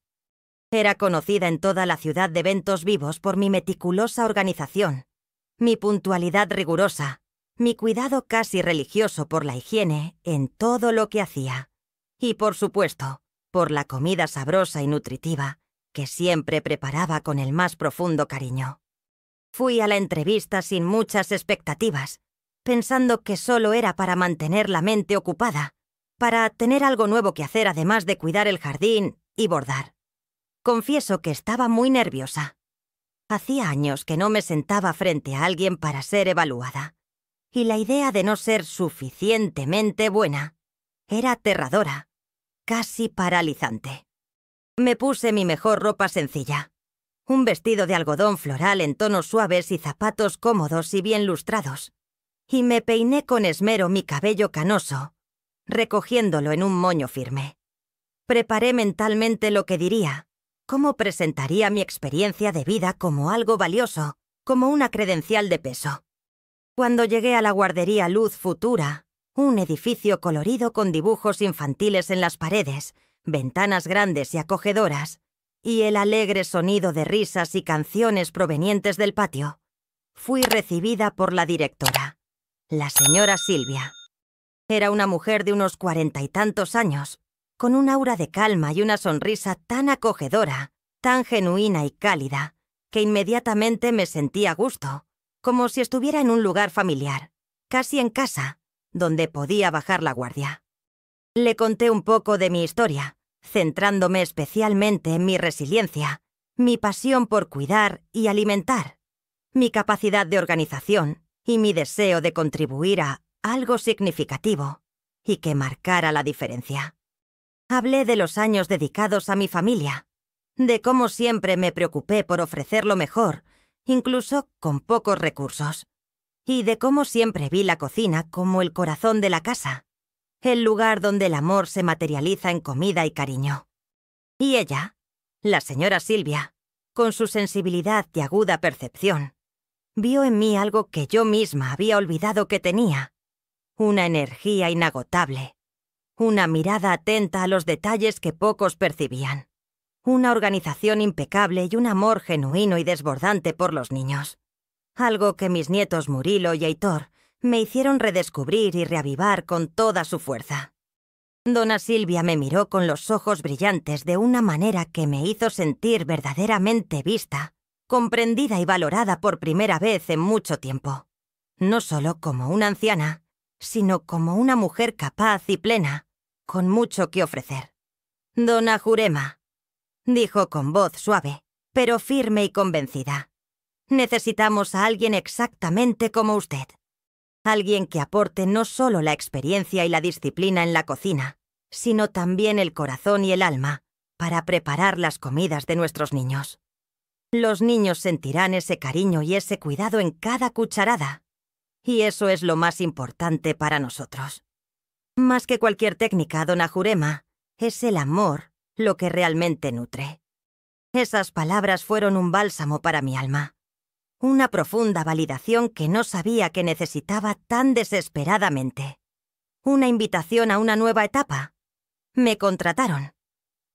Era conocida en toda la ciudad de eventos vivos por mi meticulosa organización, mi puntualidad rigurosa, mi cuidado casi religioso por la higiene en todo lo que hacía, y por supuesto, por la comida sabrosa y nutritiva que siempre preparaba con el más profundo cariño. Fui a la entrevista sin muchas expectativas, pensando que solo era para mantener la mente ocupada, para tener algo nuevo que hacer además de cuidar el jardín y bordar. confieso que estaba muy nerviosa. Hacía años que no me sentaba frente a alguien para ser evaluada, y la idea de no ser suficientemente buena era aterradora, casi paralizante. Me puse mi mejor ropa sencilla, un vestido de algodón floral en tonos suaves y zapatos cómodos y bien lustrados, y me peiné con esmero mi cabello canoso, recogiéndolo en un moño firme. Preparé mentalmente lo que diría, cómo presentaría mi experiencia de vida como algo valioso, como una credencial de peso. Cuando llegué a la guardería Luz Futura, un edificio colorido con dibujos infantiles en las paredes, ventanas grandes y acogedoras, y el alegre sonido de risas y canciones provenientes del patio, fui recibida por la directora, la señora Silvia. Era una mujer de unos 40 y tantos años, con un aura de calma y una sonrisa tan acogedora, tan genuina y cálida, que inmediatamente me sentí a gusto, como si estuviera en un lugar familiar, casi en casa, donde podía bajar la guardia. Le conté un poco de mi historia, centrándome especialmente en mi resiliencia, mi pasión por cuidar y alimentar, mi capacidad de organización y mi deseo de contribuir a algo significativo y que marcara la diferencia. Hablé de los años dedicados a mi familia, de cómo siempre me preocupé por ofrecer lo mejor, incluso con pocos recursos, y de cómo siempre vi la cocina como el corazón de la casa, el lugar donde el amor se materializa en comida y cariño. Y ella, la señora Silvia, con su sensibilidad y aguda percepción, vio en mí algo que yo misma había olvidado que tenía, una energía inagotable, una mirada atenta a los detalles que pocos percibían, una organización impecable y un amor genuino y desbordante por los niños, algo que mis nietos Murilo y Heitor me hicieron redescubrir y reavivar con toda su fuerza. Dona Silvia me miró con los ojos brillantes de una manera que me hizo sentir verdaderamente vista, comprendida y valorada por primera vez en mucho tiempo, no solo como una anciana, sino como una mujer capaz y plena, con mucho que ofrecer. «Dona Jurema», dijo con voz suave, pero firme y convencida, «necesitamos a alguien exactamente como usted. Alguien que aporte no solo la experiencia y la disciplina en la cocina, sino también el corazón y el alma para preparar las comidas de nuestros niños. Los niños sentirán ese cariño y ese cuidado en cada cucharada, y eso es lo más importante para nosotros. Más que cualquier técnica, dona Jurema, es el amor lo que realmente nutre». Esas palabras fueron un bálsamo para mi alma. Una profunda validación que no sabía que necesitaba tan desesperadamente. Una invitación a una nueva etapa. Me contrataron.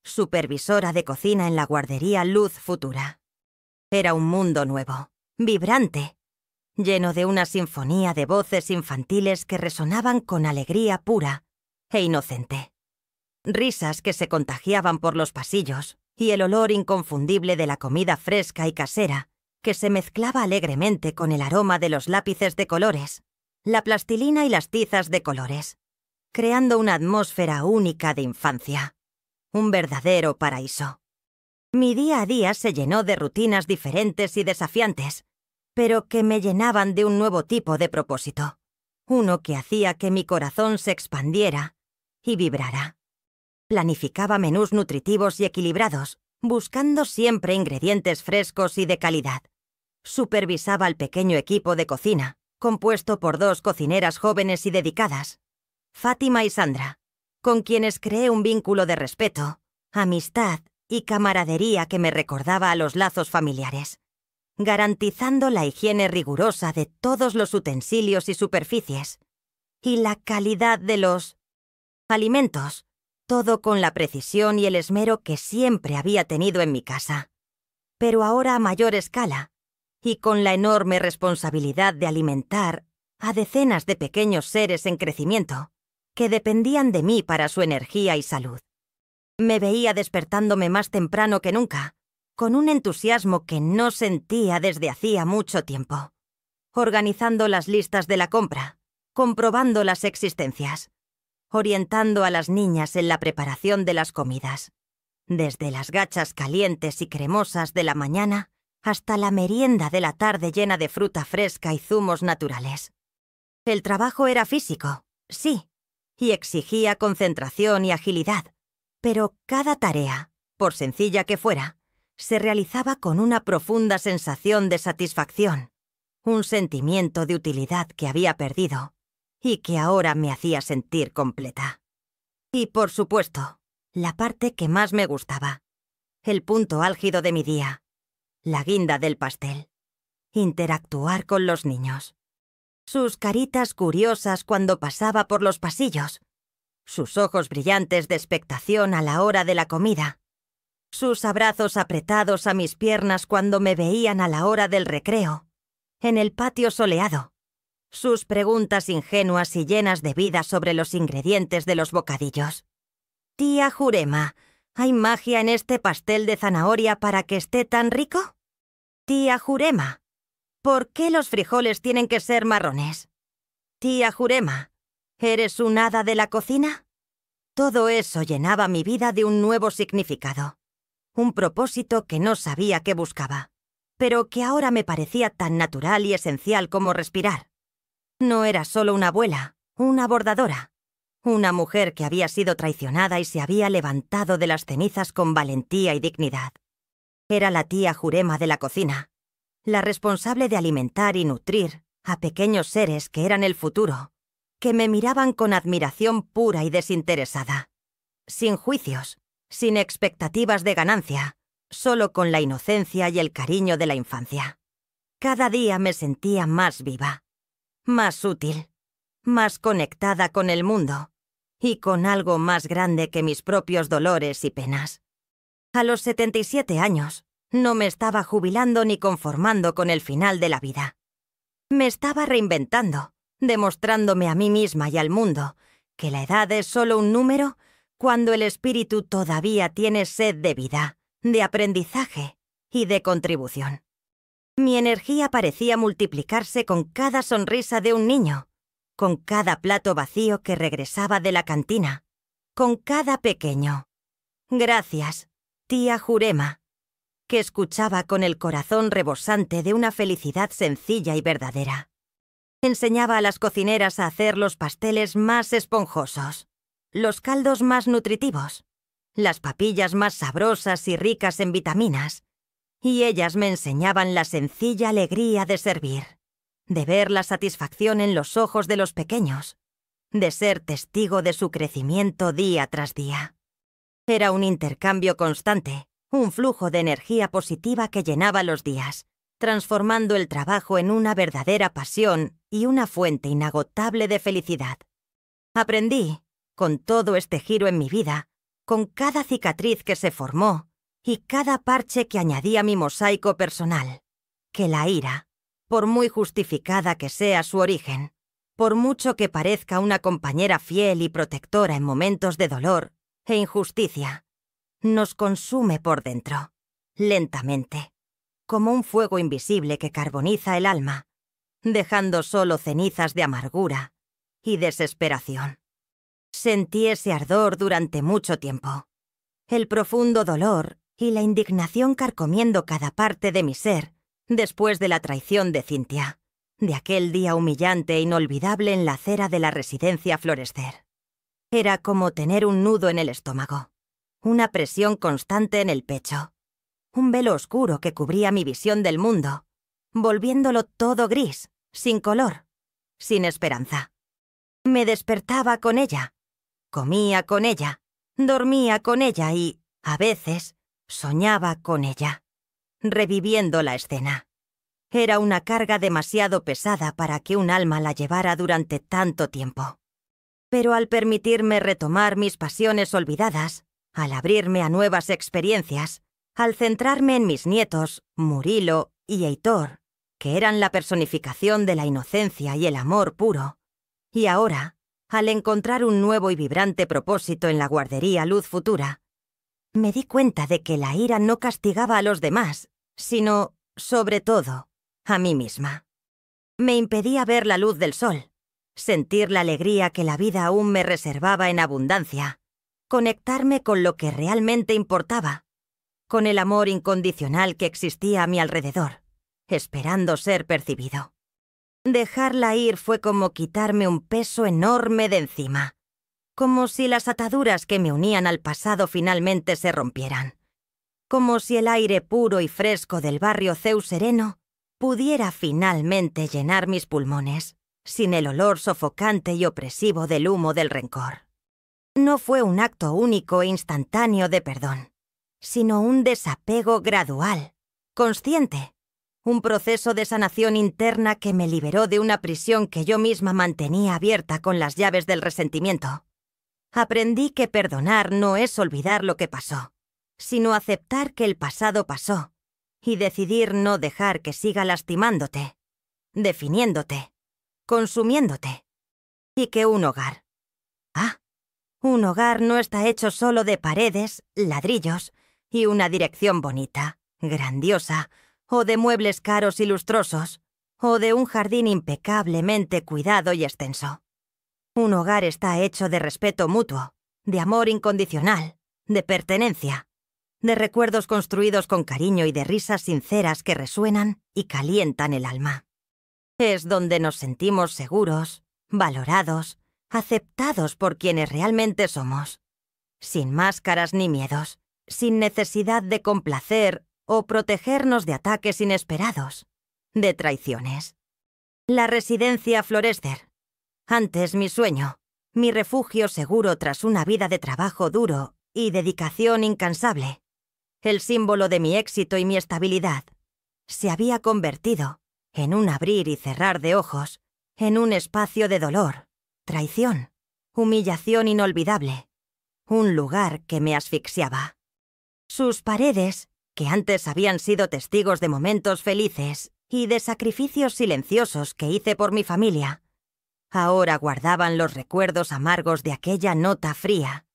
Supervisora de cocina en la guardería Luz Futura. Era un mundo nuevo, vibrante, lleno de una sinfonía de voces infantiles que resonaban con alegría pura e inocente. Risas que se contagiaban por los pasillos y el olor inconfundible de la comida fresca y casera que se mezclaba alegremente con el aroma de los lápices de colores, la plastilina y las tizas de colores, creando una atmósfera única de infancia, un verdadero paraíso. Mi día a día se llenó de rutinas diferentes y desafiantes, pero que me llenaban de un nuevo tipo de propósito, uno que hacía que mi corazón se expandiera y vibrara. Planificaba menús nutritivos y equilibrados, buscando siempre ingredientes frescos y de calidad. Supervisaba al pequeño equipo de cocina, compuesto por 2 cocineras jóvenes y dedicadas, Fátima y Sandra, con quienes creé un vínculo de respeto, amistad y camaradería que me recordaba a los lazos familiares, garantizando la higiene rigurosa de todos los utensilios y superficies, y la calidad de los alimentos, todo con la precisión y el esmero que siempre había tenido en mi casa, pero ahora a mayor escala, y con la enorme responsabilidad de alimentar a decenas de pequeños seres en crecimiento que dependían de mí para su energía y salud. Me veía despertándome más temprano que nunca, con un entusiasmo que no sentía desde hacía mucho tiempo, organizando las listas de la compra, comprobando las existencias, orientando a las niñas en la preparación de las comidas, desde las gachas calientes y cremosas de la mañana hasta la merienda de la tarde llena de fruta fresca y zumos naturales. El trabajo era físico, sí, y exigía concentración y agilidad, pero cada tarea, por sencilla que fuera, se realizaba con una profunda sensación de satisfacción, un sentimiento de utilidad que había perdido y que ahora me hacía sentir completa. Y, por supuesto, la parte que más me gustaba, el punto álgido de mi día, la guinda del pastel, interactuar con los niños. Sus caritas curiosas cuando pasaba por los pasillos, sus ojos brillantes de expectación a la hora de la comida, sus abrazos apretados a mis piernas cuando me veían a la hora del recreo, en el patio soleado, sus preguntas ingenuas y llenas de vida sobre los ingredientes de los bocadillos. «Tía Jurema, ¿hay magia en este pastel de zanahoria para que esté tan rico? Tía Jurema, ¿por qué los frijoles tienen que ser marrones? Tía Jurema, ¿eres un hada de la cocina?» Todo eso llenaba mi vida de un nuevo significado, un propósito que no sabía qué buscaba, pero que ahora me parecía tan natural y esencial como respirar. No era solo una abuela, una bordadora, una mujer que había sido traicionada y se había levantado de las cenizas con valentía y dignidad. Era la tía Jurema de la cocina, la responsable de alimentar y nutrir a pequeños seres que eran el futuro, que me miraban con admiración pura y desinteresada, sin juicios, sin expectativas de ganancia, solo con la inocencia y el cariño de la infancia. Cada día me sentía más viva, más útil, más conectada con el mundo y con algo más grande que mis propios dolores y penas. A los 77 años, no me estaba jubilando ni conformando con el final de la vida. Me estaba reinventando, demostrándome a mí misma y al mundo que la edad es solo un número cuando el espíritu todavía tiene sed de vida, de aprendizaje y de contribución. Mi energía parecía multiplicarse con cada sonrisa de un niño, con cada plato vacío que regresaba de la cantina, con cada pequeño «Gracias, tía Jurema», que escuchaba con el corazón rebosante de una felicidad sencilla y verdadera. Enseñaba a las cocineras a hacer los pasteles más esponjosos, los caldos más nutritivos, las papillas más sabrosas y ricas en vitaminas, y ellas me enseñaban la sencilla alegría de servir, de ver la satisfacción en los ojos de los pequeños, de ser testigo de su crecimiento día tras día. Era un intercambio constante, un flujo de energía positiva que llenaba los días, transformando el trabajo en una verdadera pasión y una fuente inagotable de felicidad. Aprendí, con todo este giro en mi vida, con cada cicatriz que se formó y cada parche que añadí a mi mosaico personal, que la ira, por muy justificada que sea su origen, por mucho que parezca una compañera fiel y protectora en momentos de dolor e injusticia, nos consume por dentro, lentamente, como un fuego invisible que carboniza el alma, dejando solo cenizas de amargura y desesperación. Sentí ese ardor durante mucho tiempo, el profundo dolor y la indignación carcomiendo cada parte de mi ser después de la traición de Cintia, de aquel día humillante e inolvidable en la acera de la residencia Florescer. Era como tener un nudo en el estómago, una presión constante en el pecho, un velo oscuro que cubría mi visión del mundo, volviéndolo todo gris, sin color, sin esperanza. Me despertaba con ella, comía con ella, dormía con ella y, a veces, soñaba con ella, reviviendo la escena. Era una carga demasiado pesada para que un alma la llevara durante tanto tiempo. Pero al permitirme retomar mis pasiones olvidadas, al abrirme a nuevas experiencias, al centrarme en mis nietos, Murilo y Heitor, que eran la personificación de la inocencia y el amor puro, y ahora, al encontrar un nuevo y vibrante propósito en la guardería Luz Futura, me di cuenta de que la ira no castigaba a los demás, sino, sobre todo, a mí misma. Me impedía ver la luz del sol, sentir la alegría que la vida aún me reservaba en abundancia, conectarme con lo que realmente importaba, con el amor incondicional que existía a mi alrededor, esperando ser percibido. Dejarla ir fue como quitarme un peso enorme de encima, como si las ataduras que me unían al pasado finalmente se rompieran, como si el aire puro y fresco del barrio Ceu Sereno pudiera finalmente llenar mis pulmones, sin el olor sofocante y opresivo del humo del rencor. No fue un acto único e instantáneo de perdón, sino un desapego gradual, consciente, un proceso de sanación interna que me liberó de una prisión que yo misma mantenía abierta con las llaves del resentimiento. Aprendí que perdonar no es olvidar lo que pasó, sino aceptar que el pasado pasó y decidir no dejar que siga lastimándote, definiéndote, consumiéndote. Y que un hogar. Un hogar no está hecho solo de paredes, ladrillos y una dirección bonita, grandiosa, o de muebles caros y lustrosos, o de un jardín impecablemente cuidado y extenso. Un hogar está hecho de respeto mutuo, de amor incondicional, de pertenencia, de recuerdos construidos con cariño y de risas sinceras que resuenan y calientan el alma. Es donde nos sentimos seguros, valorados, aceptados por quienes realmente somos, sin máscaras ni miedos, sin necesidad de complacer o protegernos de ataques inesperados, de traiciones. La residencia Florester, antes mi sueño, mi refugio seguro tras una vida de trabajo duro y dedicación incansable, el símbolo de mi éxito y mi estabilidad, se había convertido en un abrir y cerrar de ojos, en un espacio de dolor, traición, humillación inolvidable, un lugar que me asfixiaba. Sus paredes, que antes habían sido testigos de momentos felices y de sacrificios silenciosos que hice por mi familia, ahora guardaban los recuerdos amargos de aquella nota fría,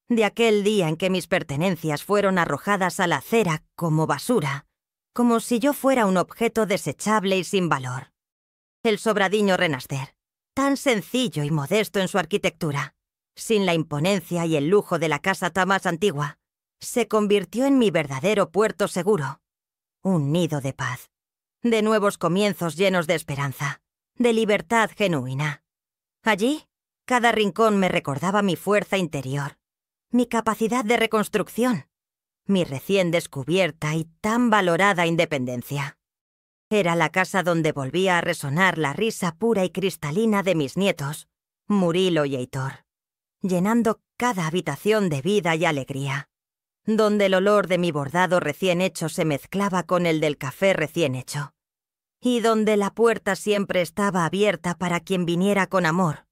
de aquel día en que mis pertenencias fueron arrojadas a la acera como basura, como si yo fuera un objeto desechable y sin valor. El sobradiño Renaster, tan sencillo y modesto en su arquitectura, sin la imponencia y el lujo de la casa más antigua, se convirtió en mi verdadero puerto seguro, un nido de paz, de nuevos comienzos llenos de esperanza, de libertad genuina. Allí, cada rincón me recordaba mi fuerza interior, mi capacidad de reconstrucción, mi recién descubierta y tan valorada independencia. Era la casa donde volvía a resonar la risa pura y cristalina de mis nietos, Murilo y Heitor, llenando cada habitación de vida y alegría, donde el olor de mi bordado recién hecho se mezclaba con el del café recién hecho, y donde la puerta siempre estaba abierta para quien viniera con amor,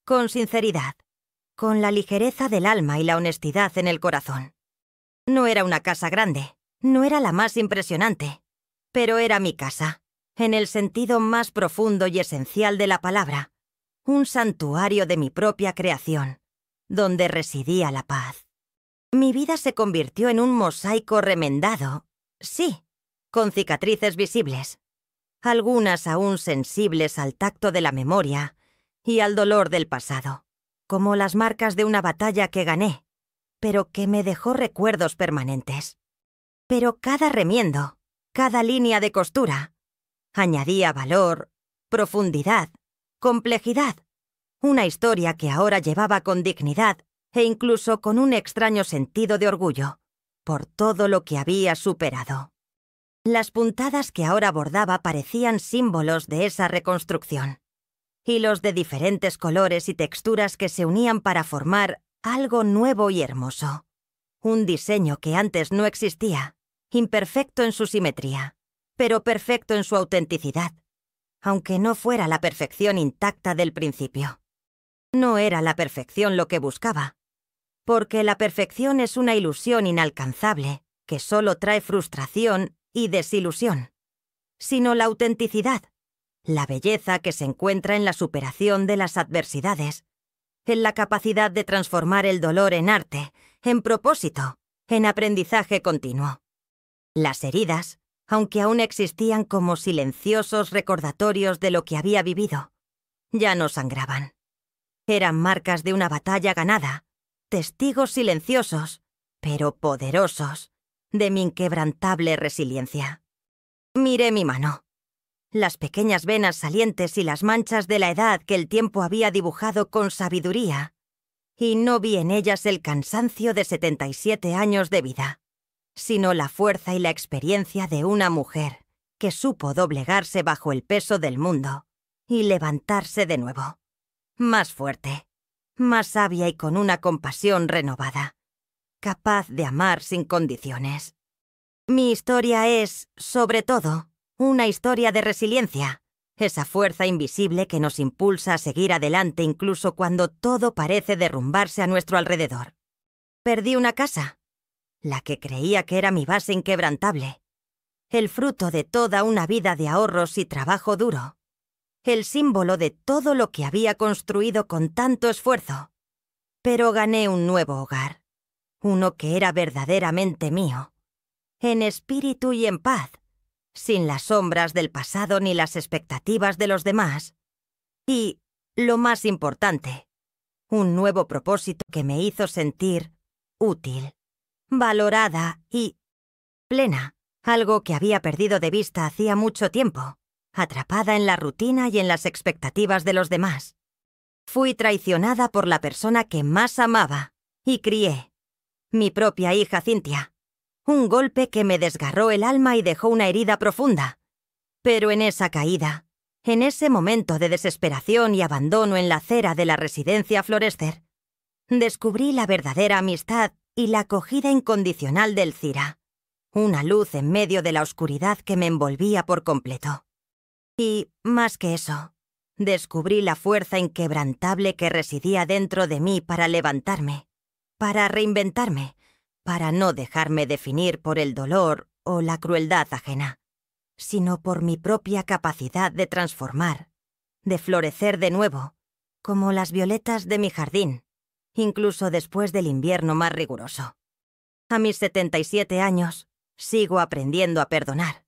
con sinceridad, con la ligereza del alma y la honestidad en el corazón. No era una casa grande, no era la más impresionante, pero era mi casa, en el sentido más profundo y esencial de la palabra, un santuario de mi propia creación, donde residía la paz. Mi vida se convirtió en un mosaico remendado, sí, con cicatrices visibles, algunas aún sensibles al tacto de la memoria y al dolor del pasado, como las marcas de una batalla que gané, pero que me dejó recuerdos permanentes. Pero cada remiendo, cada línea de costura, añadía valor, profundidad, complejidad, una historia que ahora llevaba con dignidad e incluso con un extraño sentido de orgullo, por todo lo que había superado. Las puntadas que ahora bordaba parecían símbolos de esa reconstrucción, hilos de diferentes colores y texturas que se unían para formar algo nuevo y hermoso, un diseño que antes no existía, imperfecto en su simetría, pero perfecto en su autenticidad, aunque no fuera la perfección intacta del principio. No era la perfección lo que buscaba, porque la perfección es una ilusión inalcanzable que solo trae frustración y desilusión, sino la autenticidad, la belleza que se encuentra en la superación de las adversidades, en la capacidad de transformar el dolor en arte, en propósito, en aprendizaje continuo. Las heridas, aunque aún existían como silenciosos recordatorios de lo que había vivido, ya no sangraban. Eran marcas de una batalla ganada, testigos silenciosos, pero poderosos, de mi inquebrantable resiliencia. Miré mi mano. Las pequeñas venas salientes y las manchas de la edad que el tiempo había dibujado con sabiduría, y no vi en ellas el cansancio de 77 años de vida, sino la fuerza y la experiencia de una mujer que supo doblegarse bajo el peso del mundo y levantarse de nuevo, más fuerte, más sabia y con una compasión renovada, capaz de amar sin condiciones. Mi historia es, sobre todo, una historia de resiliencia, esa fuerza invisible que nos impulsa a seguir adelante incluso cuando todo parece derrumbarse a nuestro alrededor. Perdí una casa, la que creía que era mi base inquebrantable, el fruto de toda una vida de ahorros y trabajo duro, el símbolo de todo lo que había construido con tanto esfuerzo. Pero gané un nuevo hogar, uno que era verdaderamente mío, en espíritu y en paz, sin las sombras del pasado ni las expectativas de los demás. Y, lo más importante, un nuevo propósito que me hizo sentir útil, valorada y plena, algo que había perdido de vista hacía mucho tiempo, atrapada en la rutina y en las expectativas de los demás. Fui traicionada por la persona que más amaba y crié, mi propia hija Cynthia. Un golpe que me desgarró el alma y dejó una herida profunda. Pero en esa caída, en ese momento de desesperación y abandono en la acera de la residencia Florester, descubrí la verdadera amistad y la acogida incondicional del Cira, una luz en medio de la oscuridad que me envolvía por completo. Y, más que eso, descubrí la fuerza inquebrantable que residía dentro de mí para levantarme, para reinventarme, para no dejarme definir por el dolor o la crueldad ajena, sino por mi propia capacidad de transformar, de florecer de nuevo, como las violetas de mi jardín, incluso después del invierno más riguroso. A mis 77 años, sigo aprendiendo a perdonar,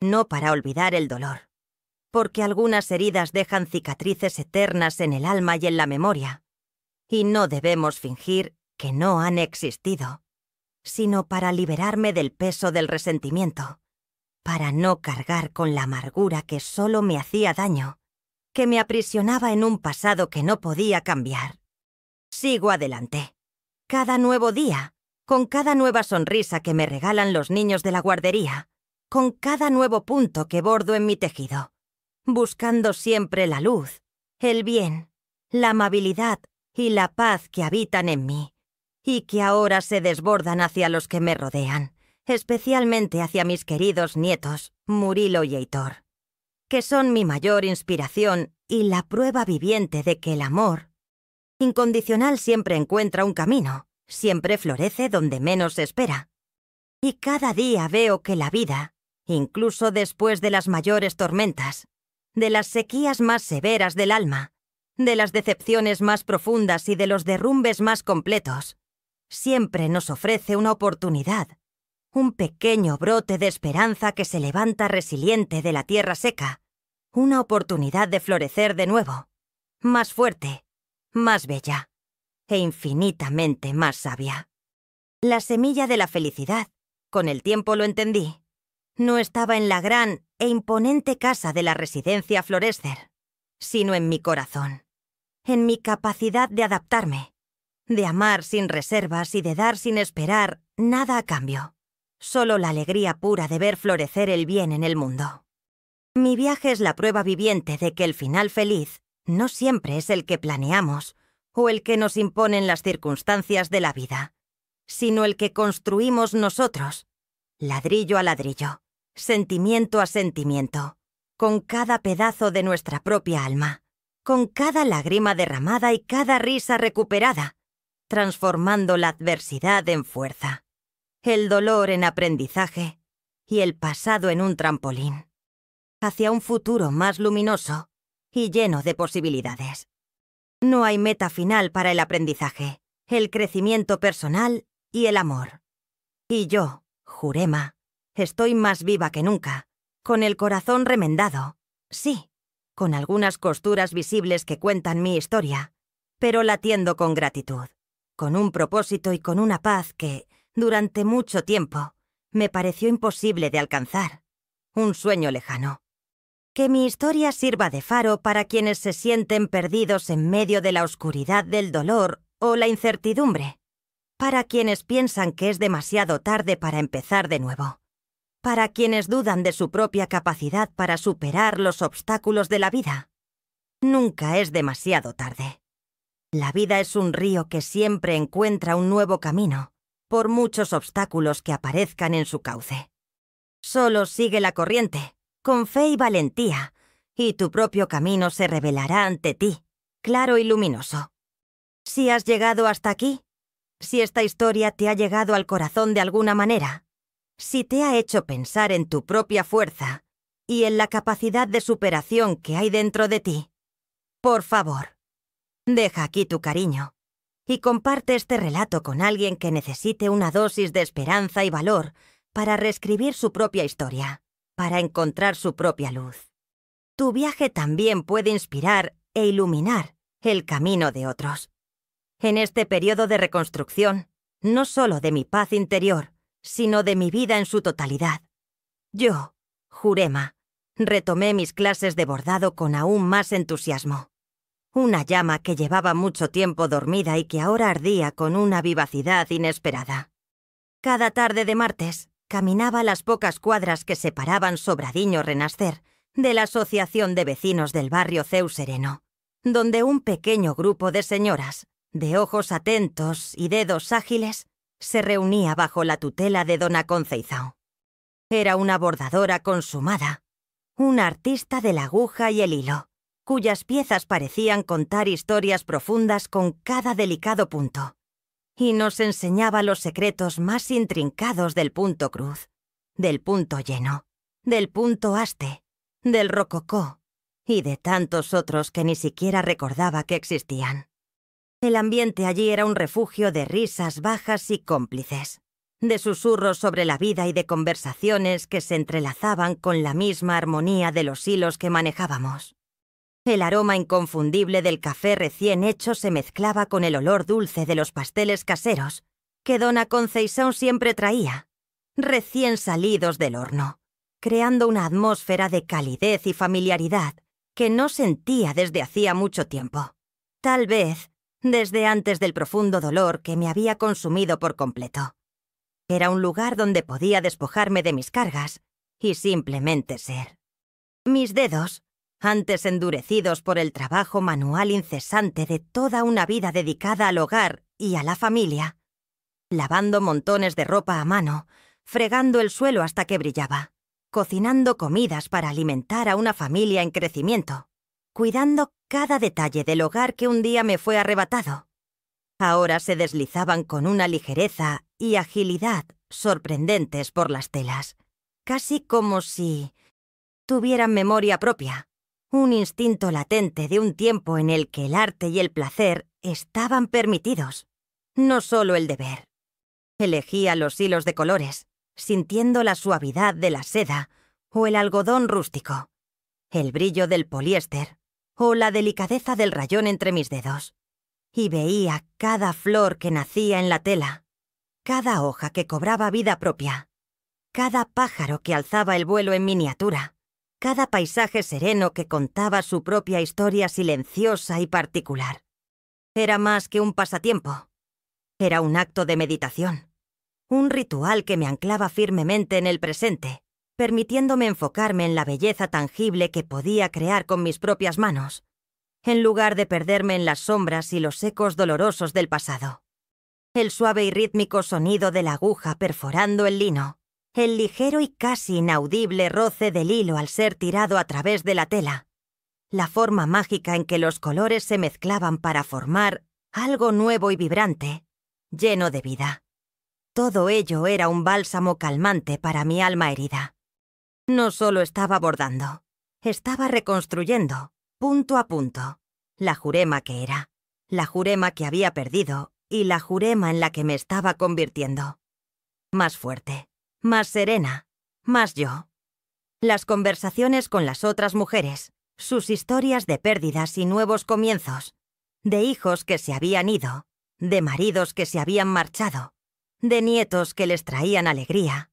no para olvidar el dolor, porque algunas heridas dejan cicatrices eternas en el alma y en la memoria, y no debemos fingir que no han existido, sino para liberarme del peso del resentimiento, para no cargar con la amargura que solo me hacía daño, que me aprisionaba en un pasado que no podía cambiar. Sigo adelante. Cada nuevo día, con cada nueva sonrisa que me regalan los niños de la guardería, con cada nuevo punto que bordo en mi tejido, buscando siempre la luz, el bien, la amabilidad y la paz que habitan en mí, y que ahora se desbordan hacia los que me rodean, especialmente hacia mis queridos nietos, Murilo y Heitor, que son mi mayor inspiración y la prueba viviente de que el amor incondicional siempre encuentra un camino, siempre florece donde menos se espera. Y cada día veo que la vida, incluso después de las mayores tormentas, de las sequías más severas del alma, de las decepciones más profundas y de los derrumbes más completos, siempre nos ofrece una oportunidad, un pequeño brote de esperanza que se levanta resiliente de la tierra seca, una oportunidad de florecer de nuevo, más fuerte, más bella e infinitamente más sabia. La semilla de la felicidad, con el tiempo lo entendí, no estaba en la gran e imponente casa de la residencia Florester, sino en mi corazón, en mi capacidad de adaptarme, de amar sin reservas y de dar sin esperar nada a cambio, solo la alegría pura de ver florecer el bien en el mundo. Mi viaje es la prueba viviente de que el final feliz no siempre es el que planeamos o el que nos imponen las circunstancias de la vida, sino el que construimos nosotros, ladrillo a ladrillo, sentimiento a sentimiento, con cada pedazo de nuestra propia alma, con cada lágrima derramada y cada risa recuperada, transformando la adversidad en fuerza, el dolor en aprendizaje y el pasado en un trampolín, hacia un futuro más luminoso y lleno de posibilidades. No hay meta final para el aprendizaje, el crecimiento personal y el amor. Y yo, Jurema, estoy más viva que nunca, con el corazón remendado, sí, con algunas costuras visibles que cuentan mi historia, pero latiendo con gratitud, con un propósito y con una paz que, durante mucho tiempo, me pareció imposible de alcanzar. Un sueño lejano. Que mi historia sirva de faro para quienes se sienten perdidos en medio de la oscuridad del dolor o la incertidumbre. Para quienes piensan que es demasiado tarde para empezar de nuevo. Para quienes dudan de su propia capacidad para superar los obstáculos de la vida. Nunca es demasiado tarde. La vida es un río que siempre encuentra un nuevo camino, por muchos obstáculos que aparezcan en su cauce. Solo sigue la corriente, con fe y valentía, y tu propio camino se revelará ante ti, claro y luminoso. Si has llegado hasta aquí, si esta historia te ha llegado al corazón de alguna manera, si te ha hecho pensar en tu propia fuerza y en la capacidad de superación que hay dentro de ti, por favor, deja aquí tu cariño y comparte este relato con alguien que necesite una dosis de esperanza y valor para reescribir su propia historia, para encontrar su propia luz. Tu viaje también puede inspirar e iluminar el camino de otros. En este periodo de reconstrucción, no solo de mi paz interior, sino de mi vida en su totalidad, yo, Jurema, retomé mis clases de bordado con aún más entusiasmo. Una llama que llevaba mucho tiempo dormida y que ahora ardía con una vivacidad inesperada. Cada tarde de martes, caminaba las pocas cuadras que separaban Sobradiño Renacer de la Asociación de Vecinos del barrio Ceu Sereno, donde un pequeño grupo de señoras, de ojos atentos y dedos ágiles, se reunía bajo la tutela de dona Conceizao. Era una bordadora consumada, una artista de la aguja y el hilo, cuyas piezas parecían contar historias profundas con cada delicado punto, y nos enseñaba los secretos más intrincados del punto cruz, del punto lleno, del punto haste, del rococó y de tantos otros que ni siquiera recordaba que existían. El ambiente allí era un refugio de risas bajas y cómplices, de susurros sobre la vida y de conversaciones que se entrelazaban con la misma armonía de los hilos que manejábamos. El aroma inconfundible del café recién hecho se mezclaba con el olor dulce de los pasteles caseros que dona Conceizao siempre traía, recién salidos del horno, creando una atmósfera de calidez y familiaridad que no sentía desde hacía mucho tiempo. Tal vez desde antes del profundo dolor que me había consumido por completo. Era un lugar donde podía despojarme de mis cargas y simplemente ser. Mis dedos, antes endurecidos por el trabajo manual incesante de toda una vida dedicada al hogar y a la familia, lavando montones de ropa a mano, fregando el suelo hasta que brillaba, cocinando comidas para alimentar a una familia en crecimiento, cuidando cada detalle del hogar que un día me fue arrebatado. Ahora se deslizaban con una ligereza y agilidad sorprendentes por las telas, casi como si tuvieran memoria propia, un instinto latente de un tiempo en el que el arte y el placer estaban permitidos, no solo el deber. Elegía los hilos de colores, sintiendo la suavidad de la seda o el algodón rústico, el brillo del poliéster o la delicadeza del rayón entre mis dedos, y veía cada flor que nacía en la tela, cada hoja que cobraba vida propia, cada pájaro que alzaba el vuelo en miniatura, cada paisaje sereno que contaba su propia historia silenciosa y particular. Era más que un pasatiempo. Era un acto de meditación, un ritual que me anclaba firmemente en el presente, permitiéndome enfocarme en la belleza tangible que podía crear con mis propias manos, en lugar de perderme en las sombras y los ecos dolorosos del pasado. El suave y rítmico sonido de la aguja perforando el lino, el ligero y casi inaudible roce del hilo al ser tirado a través de la tela, la forma mágica en que los colores se mezclaban para formar algo nuevo y vibrante, lleno de vida. Todo ello era un bálsamo calmante para mi alma herida. No solo estaba bordando, estaba reconstruyendo, punto a punto, la Jurema que era, la Jurema que había perdido y la Jurema en la que me estaba convirtiendo. Más fuerte, más serena, más yo. Las conversaciones con las otras mujeres, sus historias de pérdidas y nuevos comienzos, de hijos que se habían ido, de maridos que se habían marchado, de nietos que les traían alegría.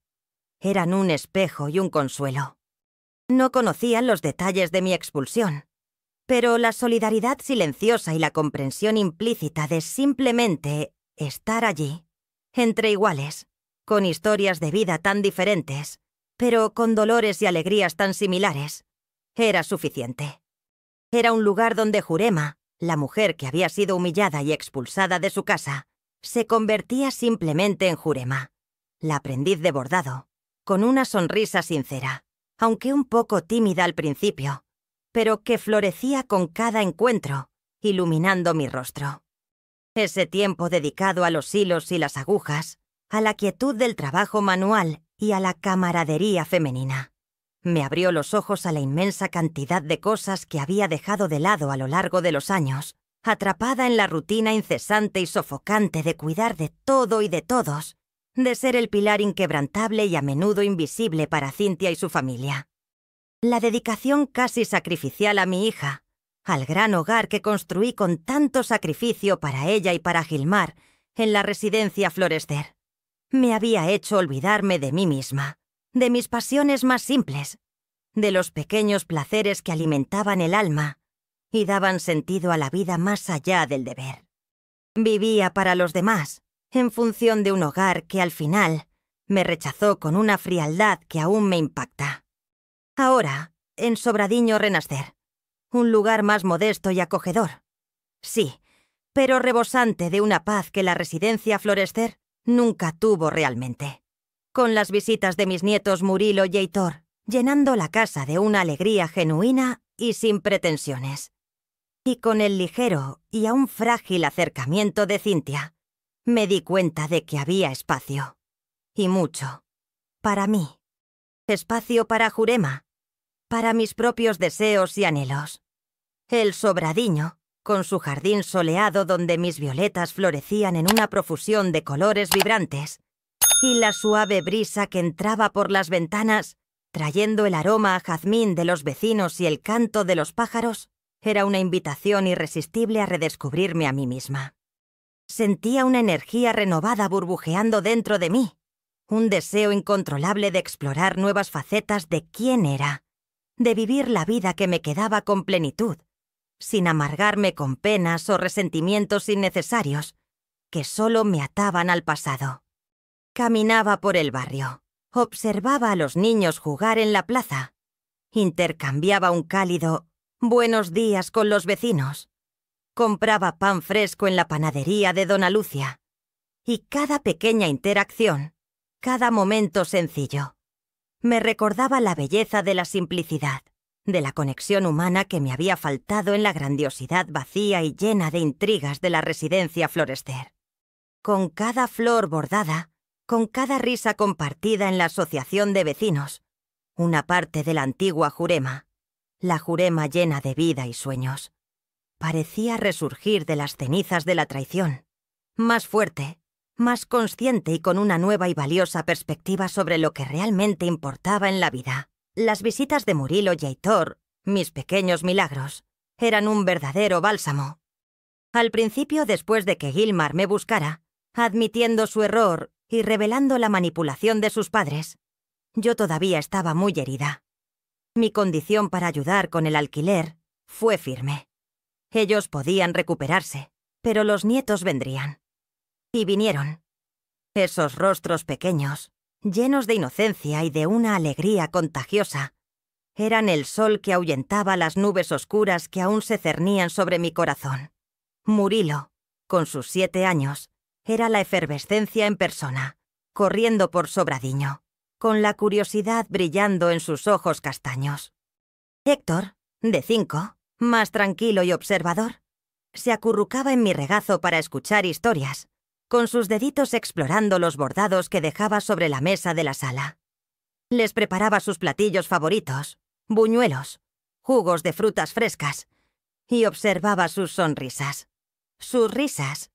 Eran un espejo y un consuelo. No conocían los detalles de mi expulsión, pero la solidaridad silenciosa y la comprensión implícita de simplemente estar allí, entre iguales, con historias de vida tan diferentes, pero con dolores y alegrías tan similares, era suficiente. Era un lugar donde Jurema, la mujer que había sido humillada y expulsada de su casa, se convertía simplemente en Jurema, la aprendiz de bordado, con una sonrisa sincera, aunque un poco tímida al principio, pero que florecía con cada encuentro, iluminando mi rostro. Ese tiempo dedicado a los hilos y las agujas, a la quietud del trabajo manual y a la camaradería femenina, me abrió los ojos a la inmensa cantidad de cosas que había dejado de lado a lo largo de los años, atrapada en la rutina incesante y sofocante de cuidar de todo y de todos, de ser el pilar inquebrantable y a menudo invisible para Cynthia y su familia. La dedicación casi sacrificial a mi hija, al gran hogar que construí con tanto sacrificio para ella y para Gilmar en la residencia Florester, me había hecho olvidarme de mí misma, de mis pasiones más simples, de los pequeños placeres que alimentaban el alma y daban sentido a la vida más allá del deber. Vivía para los demás, en función de un hogar que al final me rechazó con una frialdad que aún me impacta. Ahora, en Sobradiño Renacer, un lugar más modesto y acogedor. Sí, pero rebosante de una paz que la residencia Florester nunca tuvo realmente. Con las visitas de mis nietos Murilo y Heitor, llenando la casa de una alegría genuina y sin pretensiones. Y con el ligero y aún frágil acercamiento de Cynthia, me di cuenta de que había espacio. Y mucho. Para mí. Espacio para Jurema. Para mis propios deseos y anhelos. El Sobradiño, con su jardín soleado donde mis violetas florecían en una profusión de colores vibrantes, y la suave brisa que entraba por las ventanas, trayendo el aroma a jazmín de los vecinos y el canto de los pájaros, era una invitación irresistible a redescubrirme a mí misma. Sentía una energía renovada burbujeando dentro de mí, un deseo incontrolable de explorar nuevas facetas de quién era, de vivir la vida que me quedaba con plenitud, sin amargarme con penas o resentimientos innecesarios que solo me ataban al pasado. Caminaba por el barrio, observaba a los niños jugar en la plaza, intercambiaba un cálido «buenos días» con los vecinos, compraba pan fresco en la panadería de Dona Lucia, y cada pequeña interacción, cada momento sencillo, me recordaba la belleza de la simplicidad, de la conexión humana que me había faltado en la grandiosidad vacía y llena de intrigas de la residencia Florester. Con cada flor bordada, con cada risa compartida en la asociación de vecinos, una parte de la antigua Jurema, la Jurema llena de vida y sueños, parecía resurgir de las cenizas de la traición, más fuerte, más consciente y con una nueva y valiosa perspectiva sobre lo que realmente importaba en la vida. Las visitas de Murilo y Heitor, mis pequeños milagros, eran un verdadero bálsamo. Al principio, después de que Gilmar me buscara, admitiendo su error y revelando la manipulación de sus padres, yo todavía estaba muy herida. Mi condición para ayudar con el alquiler fue firme. Ellos podían recuperarse, pero los nietos vendrían. Y vinieron. Esos rostros pequeños, llenos de inocencia y de una alegría contagiosa, eran el sol que ahuyentaba las nubes oscuras que aún se cernían sobre mi corazón. Murilo, con sus 7 años, era la efervescencia en persona, corriendo por Sobradiño, con la curiosidad brillando en sus ojos castaños. Héctor, de 5, más tranquilo y observador, se acurrucaba en mi regazo para escuchar historias, con sus deditos explorando los bordados que dejaba sobre la mesa de la sala. Les preparaba sus platillos favoritos, buñuelos, jugos de frutas frescas, y observaba sus sonrisas, sus risas,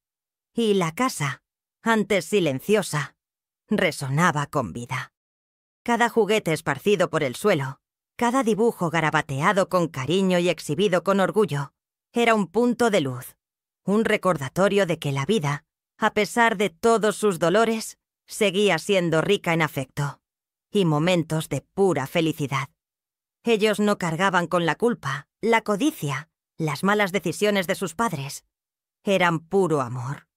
y la casa, antes silenciosa, resonaba con vida. Cada juguete esparcido por el suelo, cada dibujo garabateado con cariño y exhibido con orgullo, era un punto de luz, un recordatorio de que la vida A pesar de todos sus dolores, seguía siendo rica en afecto y momentos de pura felicidad. Ellos no cargaban con la culpa, la codicia, las malas decisiones de sus padres. Eran puro amor.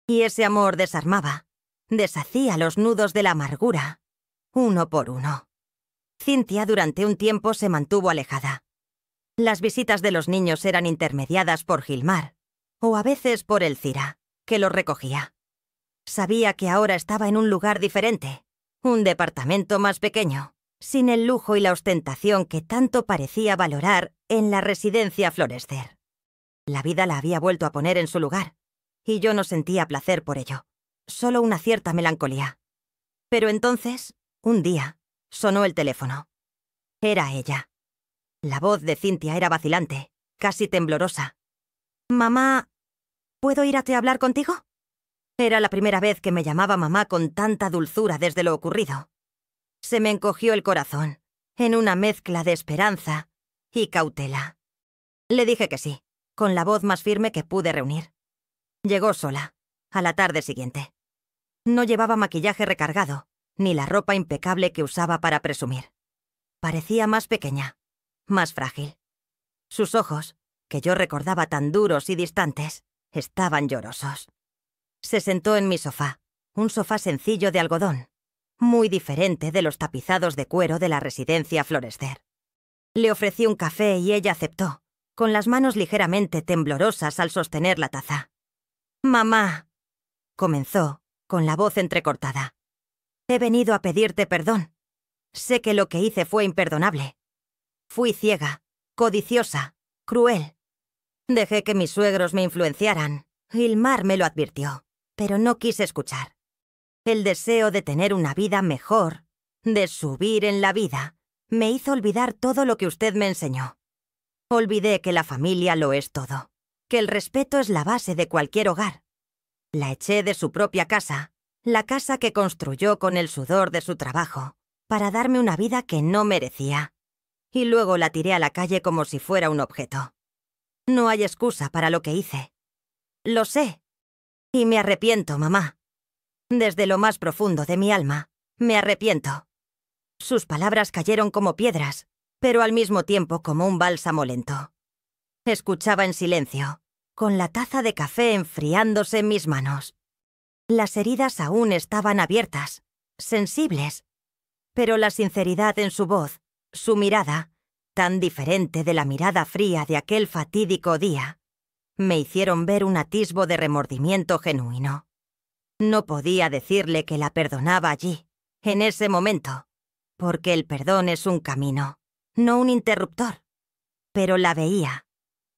Y ese amor desarmaba, deshacía los nudos de la amargura, uno por uno. Cynthia durante un tiempo se mantuvo alejada. Las visitas de los niños eran intermediadas por Gilmar, o a veces por Elcira, que los recogía. Sabía que ahora estaba en un lugar diferente, un departamento más pequeño, sin el lujo y la ostentación que tanto parecía valorar en la residencia Florester. La vida la había vuelto a poner en su lugar, y yo no sentía placer por ello, solo una cierta melancolía. Pero entonces, un día, sonó el teléfono. Era ella. La voz de Cynthia era vacilante, casi temblorosa. «Mamá, ¿puedo ir a hablar contigo?» Era la primera vez que me llamaba mamá con tanta dulzura desde lo ocurrido. Se me encogió el corazón, en una mezcla de esperanza y cautela. Le dije que sí, con la voz más firme que pude reunir. Llegó sola, a la tarde siguiente. No llevaba maquillaje recargado, ni la ropa impecable que usaba para presumir. Parecía más pequeña, más frágil. Sus ojos, que yo recordaba tan duros y distantes, estaban llorosos. Se sentó en mi sofá, un sofá sencillo de algodón, muy diferente de los tapizados de cuero de la residencia Florester. Le ofrecí un café y ella aceptó, con las manos ligeramente temblorosas al sostener la taza. «Mamá», comenzó, con la voz entrecortada. «He venido a pedirte perdón. Sé que lo que hice fue imperdonable. Fui ciega, codiciosa, cruel. Dejé que mis suegros me influenciaran. Gilmar me lo advirtió, pero no quise escuchar. El deseo de tener una vida mejor, de subir en la vida, me hizo olvidar todo lo que usted me enseñó. Olvidé que la familia lo es todo, que el respeto es la base de cualquier hogar. La eché de su propia casa, la casa que construyó con el sudor de su trabajo, para darme una vida que no merecía. Y luego la tiré a la calle como si fuera un objeto. No hay excusa para lo que hice. Lo sé. Y me arrepiento, mamá. Desde lo más profundo de mi alma, me arrepiento». Sus palabras cayeron como piedras, pero al mismo tiempo como un bálsamo lento. Escuchaba en silencio, con la taza de café enfriándose en mis manos. Las heridas aún estaban abiertas, sensibles, pero la sinceridad en su voz, su mirada, tan diferente de la mirada fría de aquel fatídico día, me hicieron ver un atisbo de remordimiento genuino. No podía decirle que la perdonaba allí, en ese momento, porque el perdón es un camino, no un interruptor. Pero la veía,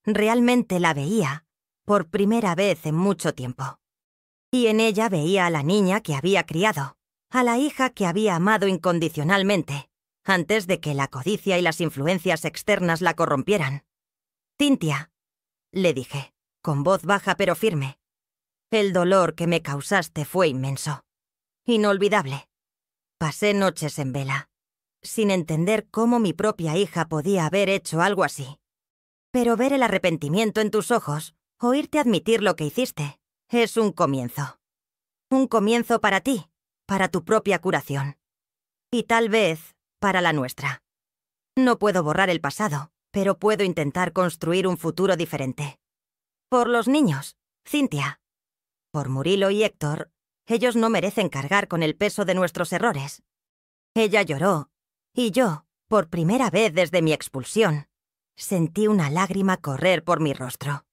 realmente la veía, por primera vez en mucho tiempo. Y en ella veía a la niña que había criado, a la hija que había amado incondicionalmente, antes de que la codicia y las influencias externas la corrompieran. «Cynthia», le dije, con voz baja pero firme, «el dolor que me causaste fue inmenso, inolvidable. Pasé noches en vela, sin entender cómo mi propia hija podía haber hecho algo así. Pero ver el arrepentimiento en tus ojos, oírte admitir lo que hiciste, es un comienzo. Un comienzo para ti, para tu propia curación. Y tal vez para la nuestra. No puedo borrar el pasado, pero puedo intentar construir un futuro diferente. Por los niños, Cynthia. Por Murilo y Héctor, ellos no merecen cargar con el peso de nuestros errores». Ella lloró, y yo, por primera vez desde mi expulsión, sentí una lágrima correr por mi rostro.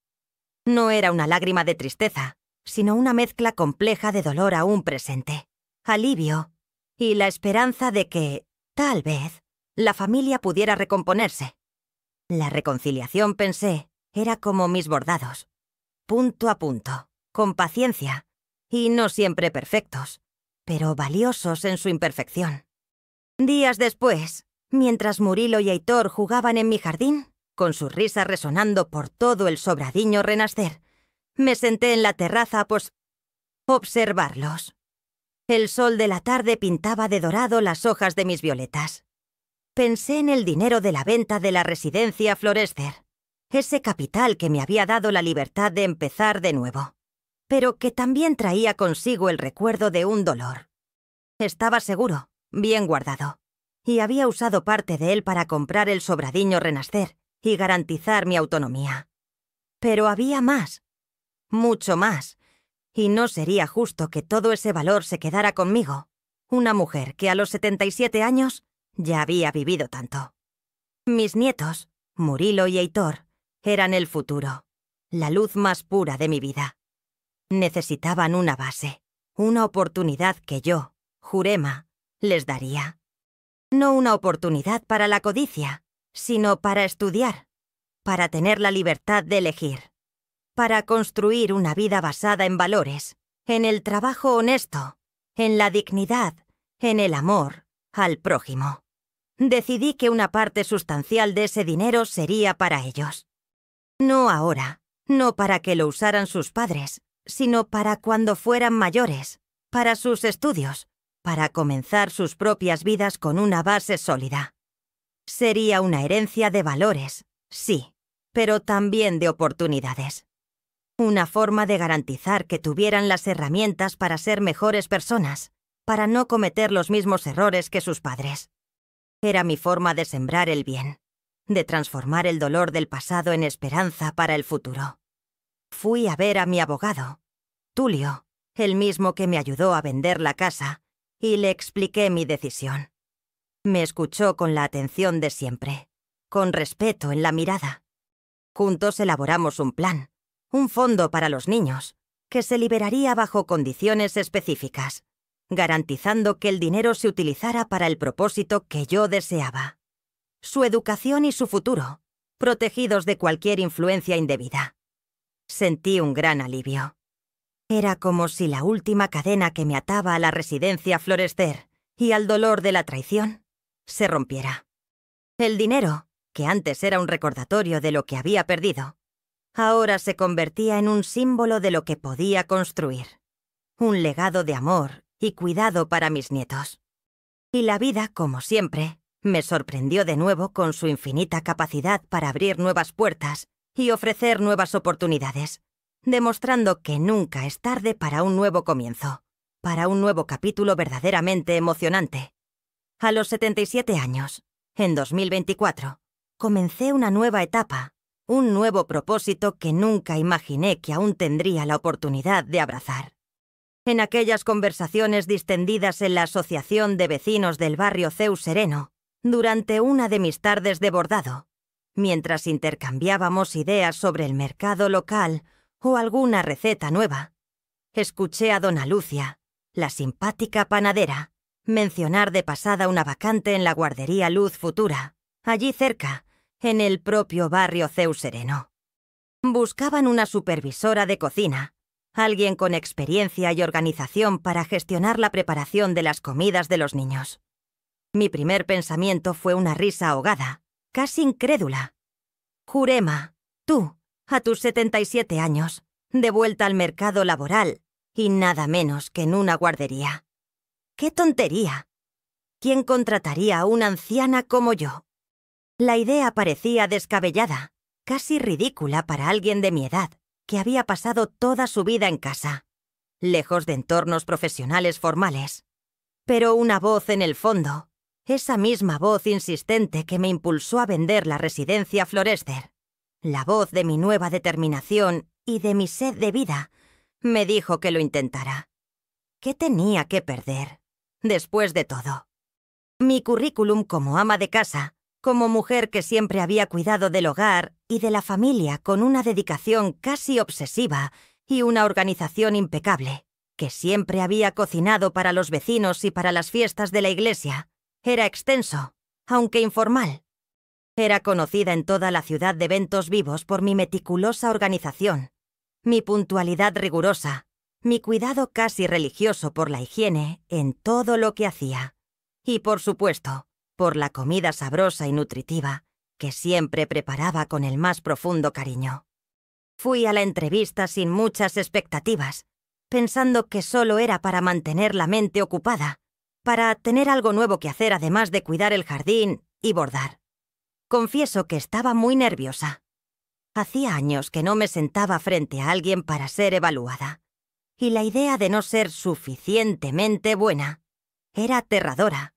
No era una lágrima de tristeza, sino una mezcla compleja de dolor aún presente, alivio y la esperanza de que, tal vez, la familia pudiera recomponerse. La reconciliación, pensé, era como mis bordados, punto a punto, con paciencia, y no siempre perfectos, pero valiosos en su imperfección. Días después, mientras Murilo y Heitor jugaban en mi jardín, con sus risas resonando por todo el Sobradiño Renacer, me senté en la terraza a observarlos. El sol de la tarde pintaba de dorado las hojas de mis violetas. Pensé en el dinero de la venta de la residencia Florester, ese capital que me había dado la libertad de empezar de nuevo. pero que también traía consigo el recuerdo de un dolor. Estaba seguro, bien guardado, y había usado parte de él para comprar el sobradiño Renacer y garantizar mi autonomía. Pero había más, mucho más, y no sería justo que todo ese valor se quedara conmigo, una mujer que a los 77 años ya había vivido tanto. Mis nietos, Murilo y Heitor, eran el futuro, la luz más pura de mi vida. Necesitaban una base, una oportunidad que yo, Jurema, les daría. No una oportunidad para la codicia, sino para estudiar, para tener la libertad de elegir, para construir una vida basada en valores, en el trabajo honesto, en la dignidad, en el amor al prójimo. Decidí que una parte sustancial de ese dinero sería para ellos. No ahora, no para que lo usaran sus padres, sino para cuando fueran mayores, para sus estudios, para comenzar sus propias vidas con una base sólida. Sería una herencia de valores, sí, pero también de oportunidades. Una forma de garantizar que tuvieran las herramientas para ser mejores personas, para no cometer los mismos errores que sus padres. Era mi forma de sembrar el bien, de transformar el dolor del pasado en esperanza para el futuro. Fui a ver a mi abogado, Tulio, el mismo que me ayudó a vender la casa, y le expliqué mi decisión. Me escuchó con la atención de siempre, con respeto en la mirada. Juntos elaboramos un plan, un fondo para los niños, que se liberaría bajo condiciones específicas, garantizando que el dinero se utilizara para el propósito que yo deseaba. Su educación y su futuro, protegidos de cualquier influencia indebida. Sentí un gran alivio. Era como si la última cadena que me ataba a la residencia Florescer y al dolor de la traición se rompiera. El dinero, que antes era un recordatorio de lo que había perdido, ahora se convertía en un símbolo de lo que podía construir. Un legado de amor y cuidado para mis nietos. Y la vida, como siempre, me sorprendió de nuevo con su infinita capacidad para abrir nuevas puertas y ofrecer nuevas oportunidades, demostrando que nunca es tarde para un nuevo comienzo, para un nuevo capítulo verdaderamente emocionante. A los 77 años, en 2024, comencé una nueva etapa, un nuevo propósito que nunca imaginé que aún tendría la oportunidad de abrazar. En aquellas conversaciones distendidas en la Asociación de Vecinos del barrio Ceu Sereno, durante una de mis tardes de bordado, mientras intercambiábamos ideas sobre el mercado local o alguna receta nueva, escuché a dona Lucia, la simpática panadera, mencionar de pasada una vacante en la guardería Luz Futura, allí cerca, en el propio barrio Ceu Sereno. Buscaban una supervisora de cocina, alguien con experiencia y organización para gestionar la preparación de las comidas de los niños. Mi primer pensamiento fue una risa ahogada, casi incrédula. Jurema, tú, a tus 77 años, de vuelta al mercado laboral, y nada menos que en una guardería. ¡Qué tontería! ¿Quién contrataría a una anciana como yo? La idea parecía descabellada, casi ridícula para alguien de mi edad, que había pasado toda su vida en casa, lejos de entornos profesionales formales. Pero una voz en el fondo, esa misma voz insistente que me impulsó a vender la residencia Florescer, la voz de mi nueva determinación y de mi sed de vida, me dijo que lo intentara. ¿Qué tenía que perder? Después de todo. Mi currículum como ama de casa, como mujer que siempre había cuidado del hogar y de la familia con una dedicación casi obsesiva y una organización impecable, que siempre había cocinado para los vecinos y para las fiestas de la iglesia, era extenso, aunque informal. Era conocida en toda la ciudad de eventos vivos por mi meticulosa organización, mi puntualidad rigurosa, mi cuidado casi religioso por la higiene en todo lo que hacía. Y, por supuesto, por la comida sabrosa y nutritiva que siempre preparaba con el más profundo cariño. Fui a la entrevista sin muchas expectativas, pensando que solo era para mantener la mente ocupada, para tener algo nuevo que hacer además de cuidar el jardín y bordar. Confieso que estaba muy nerviosa. Hacía años que no me sentaba frente a alguien para ser evaluada, y la idea de no ser suficientemente buena era aterradora,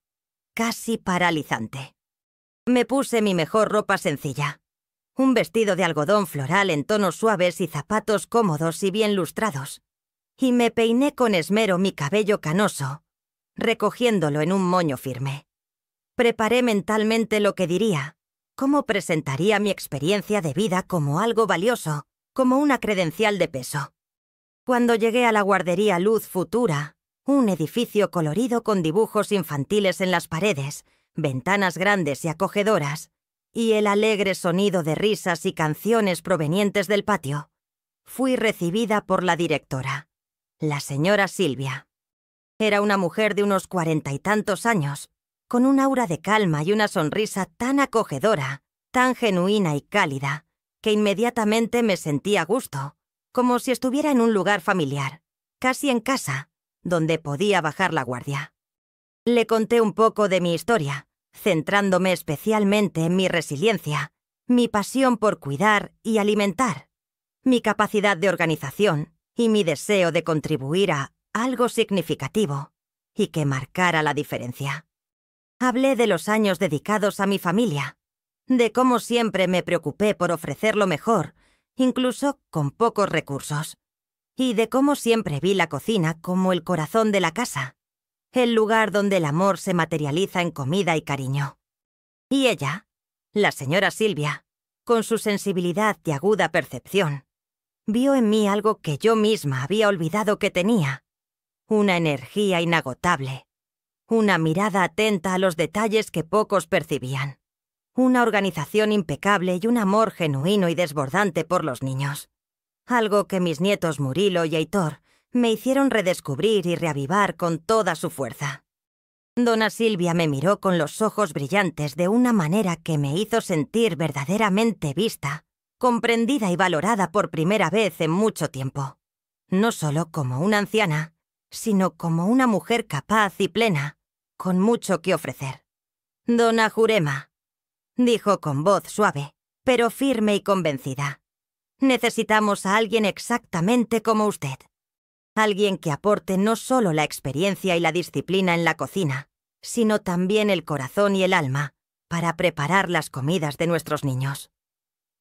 casi paralizante. Me puse mi mejor ropa sencilla, un vestido de algodón floral en tonos suaves y zapatos cómodos y bien lustrados, y me peiné con esmero mi cabello canoso, recogiéndolo en un moño firme. Preparé mentalmente lo que diría, cómo presentaría mi experiencia de vida como algo valioso, como una credencial de peso. Cuando llegué a la guardería Luz Futura, un edificio colorido con dibujos infantiles en las paredes, ventanas grandes y acogedoras, y el alegre sonido de risas y canciones provenientes del patio, fui recibida por la directora, la señora Silvia. Era una mujer de unos 40 y tantos años, con un aura de calma y una sonrisa tan acogedora, tan genuina y cálida, que inmediatamente me sentí a gusto, como si estuviera en un lugar familiar, casi en casa, donde podía bajar la guardia. Le conté un poco de mi historia, centrándome especialmente en mi resiliencia, mi pasión por cuidar y alimentar, mi capacidad de organización y mi deseo de contribuir a algo significativo y que marcara la diferencia. Hablé de los años dedicados a mi familia, de cómo siempre me preocupé por ofrecer lo mejor, incluso con pocos recursos, y de cómo siempre vi la cocina como el corazón de la casa, el lugar donde el amor se materializa en comida y cariño. Y ella, la señora Silvia, con su sensibilidad y aguda percepción, vio en mí algo que yo misma había olvidado que tenía, una energía inagotable, una mirada atenta a los detalles que pocos percibían, una organización impecable y un amor genuino y desbordante por los niños. Algo que mis nietos Murilo y Heitor me hicieron redescubrir y reavivar con toda su fuerza. Dona Silvia me miró con los ojos brillantes de una manera que me hizo sentir verdaderamente vista, comprendida y valorada por primera vez en mucho tiempo. No solo como una anciana, sino como una mujer capaz y plena, con mucho que ofrecer. «Dona Jurema», dijo con voz suave, pero firme y convencida. «Necesitamos a alguien exactamente como usted. Alguien que aporte no solo la experiencia y la disciplina en la cocina, sino también el corazón y el alma para preparar las comidas de nuestros niños.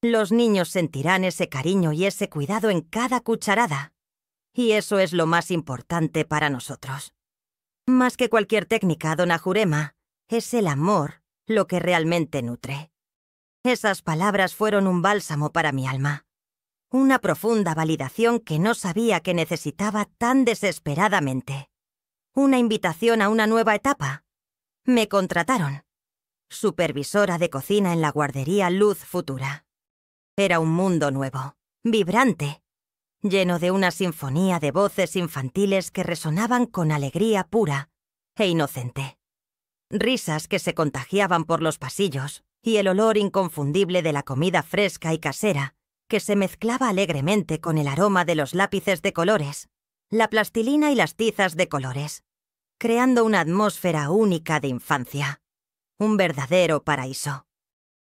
Los niños sentirán ese cariño y ese cuidado en cada cucharada, y eso es lo más importante para nosotros. Más que cualquier técnica, dona Jurema, es el amor lo que realmente nutre». Esas palabras fueron un bálsamo para mi alma. Una profunda validación que no sabía que necesitaba tan desesperadamente. Una invitación a una nueva etapa. Me contrataron. Supervisora de cocina en la guardería Luz Futura. Era un mundo nuevo, vibrante, lleno de una sinfonía de voces infantiles que resonaban con alegría pura e inocente. Risas que se contagiaban por los pasillos y el olor inconfundible de la comida fresca y casera que se mezclaba alegremente con el aroma de los lápices de colores, la plastilina y las tizas de colores, creando una atmósfera única de infancia. Un verdadero paraíso.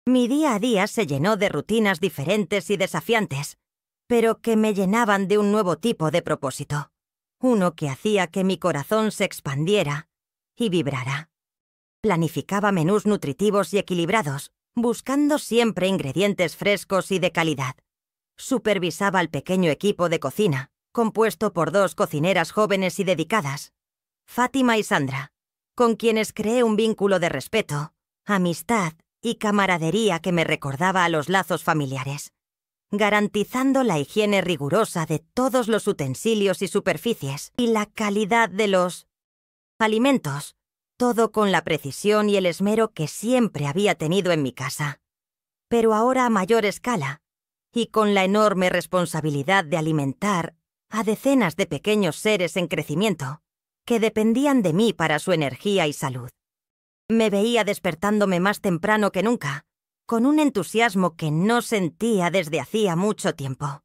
Mi día a día se llenó de rutinas diferentes y desafiantes, pero que me llenaban de un nuevo tipo de propósito, uno que hacía que mi corazón se expandiera y vibrara. Planificaba menús nutritivos y equilibrados, buscando siempre ingredientes frescos y de calidad. Supervisaba al pequeño equipo de cocina, compuesto por 2 cocineras jóvenes y dedicadas, Fátima y Sandra, con quienes creé un vínculo de respeto, amistad y camaradería que me recordaba a los lazos familiares, garantizando la higiene rigurosa de todos los utensilios y superficies y la calidad de los alimentos, todo con la precisión y el esmero que siempre había tenido en mi casa, pero ahora a mayor escala, y con la enorme responsabilidad de alimentar a decenas de pequeños seres en crecimiento que dependían de mí para su energía y salud. Me veía despertándome más temprano que nunca, con un entusiasmo que no sentía desde hacía mucho tiempo,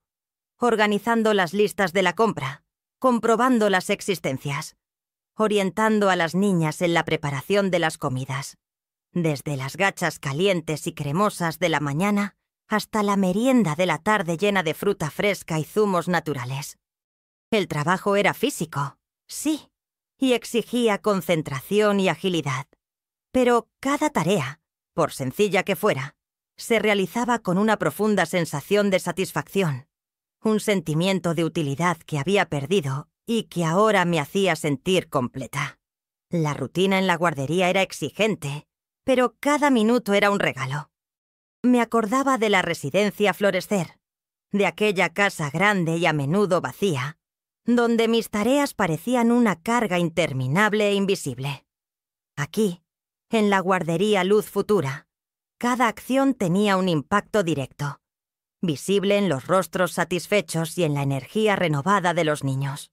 organizando las listas de la compra, comprobando las existencias, orientando a las niñas en la preparación de las comidas, desde las gachas calientes y cremosas de la mañana hasta la merienda de la tarde llena de fruta fresca y zumos naturales. El trabajo era físico, sí, y exigía concentración y agilidad. Pero cada tarea, por sencilla que fuera, se realizaba con una profunda sensación de satisfacción, un sentimiento de utilidad que había perdido y que ahora me hacía sentir completa. La rutina en la guardería era exigente, pero cada minuto era un regalo. Me acordaba de la residencia Florecer, de aquella casa grande y a menudo vacía, donde mis tareas parecían una carga interminable e invisible. Aquí, en la guardería Luz Futura, cada acción tenía un impacto directo, visible en los rostros satisfechos y en la energía renovada de los niños.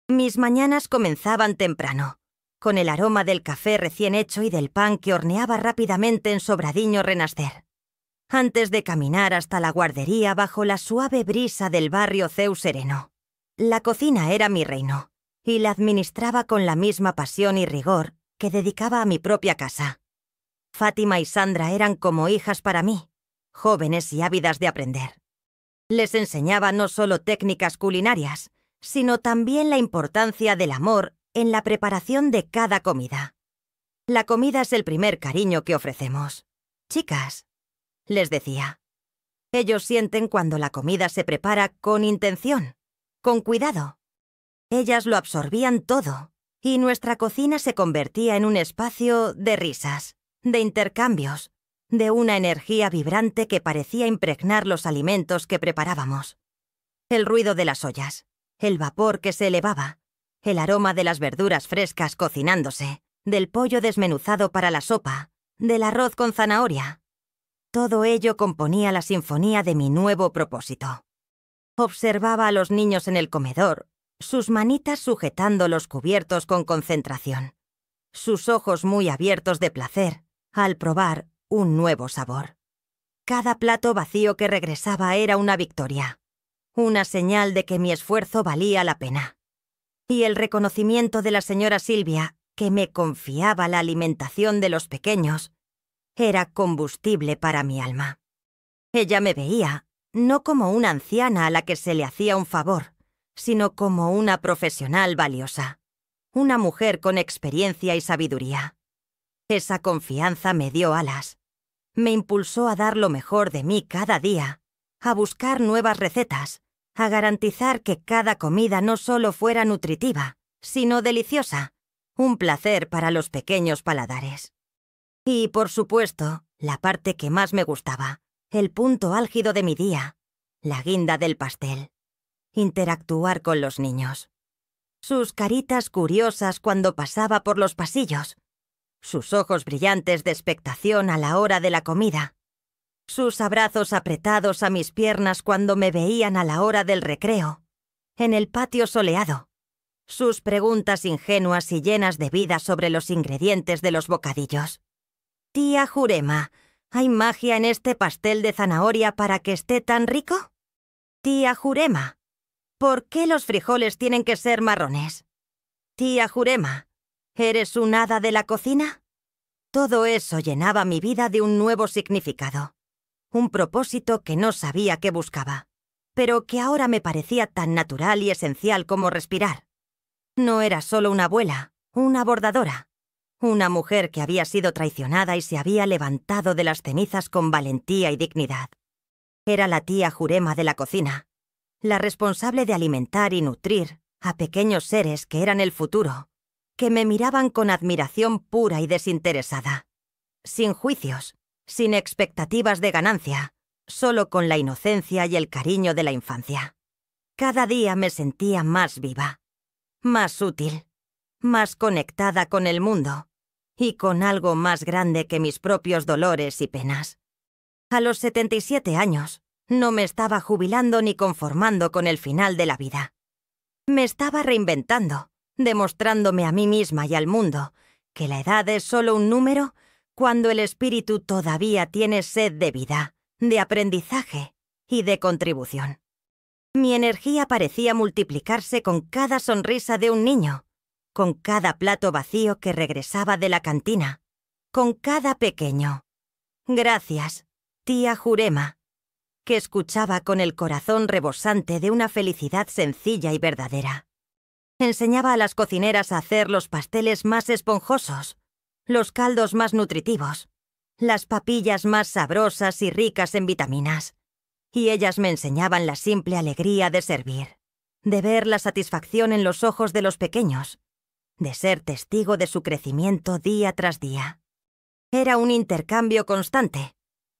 Mis mañanas comenzaban temprano, con el aroma del café recién hecho y del pan que horneaba rápidamente en Sobradiño Renacer, antes de caminar hasta la guardería bajo la suave brisa del barrio Ceu Sereno. La cocina era mi reino, y la administraba con la misma pasión y rigor que dedicaba a mi propia casa. Fátima y Sandra eran como hijas para mí, jóvenes y ávidas de aprender. Les enseñaba no solo técnicas culinarias, sino también la importancia del amor en la preparación de cada comida. La comida es el primer cariño que ofrecemos. Chicas, les decía, ellos sienten cuando la comida se prepara con intención, con cuidado. Ellas lo absorbían todo, y nuestra cocina se convertía en un espacio de risas, de intercambios, de una energía vibrante que parecía impregnar los alimentos que preparábamos. El ruido de las ollas, el vapor que se elevaba, el aroma de las verduras frescas cocinándose, del pollo desmenuzado para la sopa, del arroz con zanahoria. Todo ello componía la sinfonía de mi nuevo propósito. Observaba a los niños en el comedor, sus manitas sujetando los cubiertos con concentración, sus ojos muy abiertos de placer al probar un nuevo sabor. Cada plato vacío que regresaba era una victoria, una señal de que mi esfuerzo valía la pena. Y el reconocimiento de la señora Silvia, que me confiaba la alimentación de los pequeños, era combustible para mi alma. Ella me veía, no como una anciana a la que se le hacía un favor, sino como una profesional valiosa, una mujer con experiencia y sabiduría. Esa confianza me dio alas. Me impulsó a dar lo mejor de mí cada día, a buscar nuevas recetas, a garantizar que cada comida no solo fuera nutritiva, sino deliciosa, un placer para los pequeños paladares. Y, por supuesto, la parte que más me gustaba, el punto álgido de mi día, la guinda del pastel. Interactuar con los niños. Sus caritas curiosas cuando pasaba por los pasillos. Sus ojos brillantes de expectación a la hora de la comida. Sus abrazos apretados a mis piernas cuando me veían a la hora del recreo, en el patio soleado. Sus preguntas ingenuas y llenas de vida sobre los ingredientes de los bocadillos. Tía Jurema, ¿hay magia en este pastel de zanahoria para que esté tan rico? Tía Jurema, ¿por qué los frijoles tienen que ser marrones? Tía Jurema, ¿eres un hada de la cocina? Todo eso llenaba mi vida de un nuevo significado, un propósito que no sabía qué buscaba, pero que ahora me parecía tan natural y esencial como respirar. No era solo una abuela, una bordadora, una mujer que había sido traicionada y se había levantado de las cenizas con valentía y dignidad. Era la tía Jurema de la cocina, la responsable de alimentar y nutrir a pequeños seres que eran el futuro, que me miraban con admiración pura y desinteresada, sin juicios, sin expectativas de ganancia, solo con la inocencia y el cariño de la infancia. Cada día me sentía más viva, más útil, más conectada con el mundo y con algo más grande que mis propios dolores y penas. A los 77 años, no me estaba jubilando ni conformando con el final de la vida. Me estaba reinventando, demostrándome a mí misma y al mundo que la edad es solo un número cuando el espíritu todavía tiene sed de vida, de aprendizaje y de contribución. Mi energía parecía multiplicarse con cada sonrisa de un niño, con cada plato vacío que regresaba de la cantina, con cada pequeño. Gracias, tía Jurema. que escuchaba con el corazón rebosante de una felicidad sencilla y verdadera. Enseñaba a las cocineras a hacer los pasteles más esponjosos, los caldos más nutritivos, las papillas más sabrosas y ricas en vitaminas. Y ellas me enseñaban la simple alegría de servir, de ver la satisfacción en los ojos de los pequeños, de ser testigo de su crecimiento día tras día. Era un intercambio constante,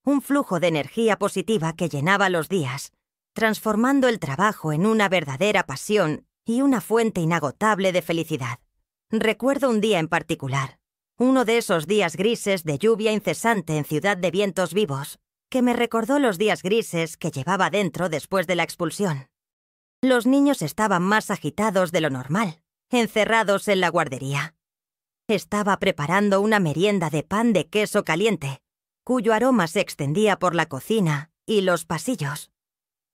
un flujo de energía positiva que llenaba los días, transformando el trabajo en una verdadera pasión y una fuente inagotable de felicidad. Recuerdo un día en particular, uno de esos días grises de lluvia incesante en Ciudad de Vientos Vivos, que me recordó los días grises que llevaba dentro después de la expulsión. Los niños estaban más agitados de lo normal, encerrados en la guardería. Estaba preparando una merienda de pan de queso caliente, cuyo aroma se extendía por la cocina y los pasillos.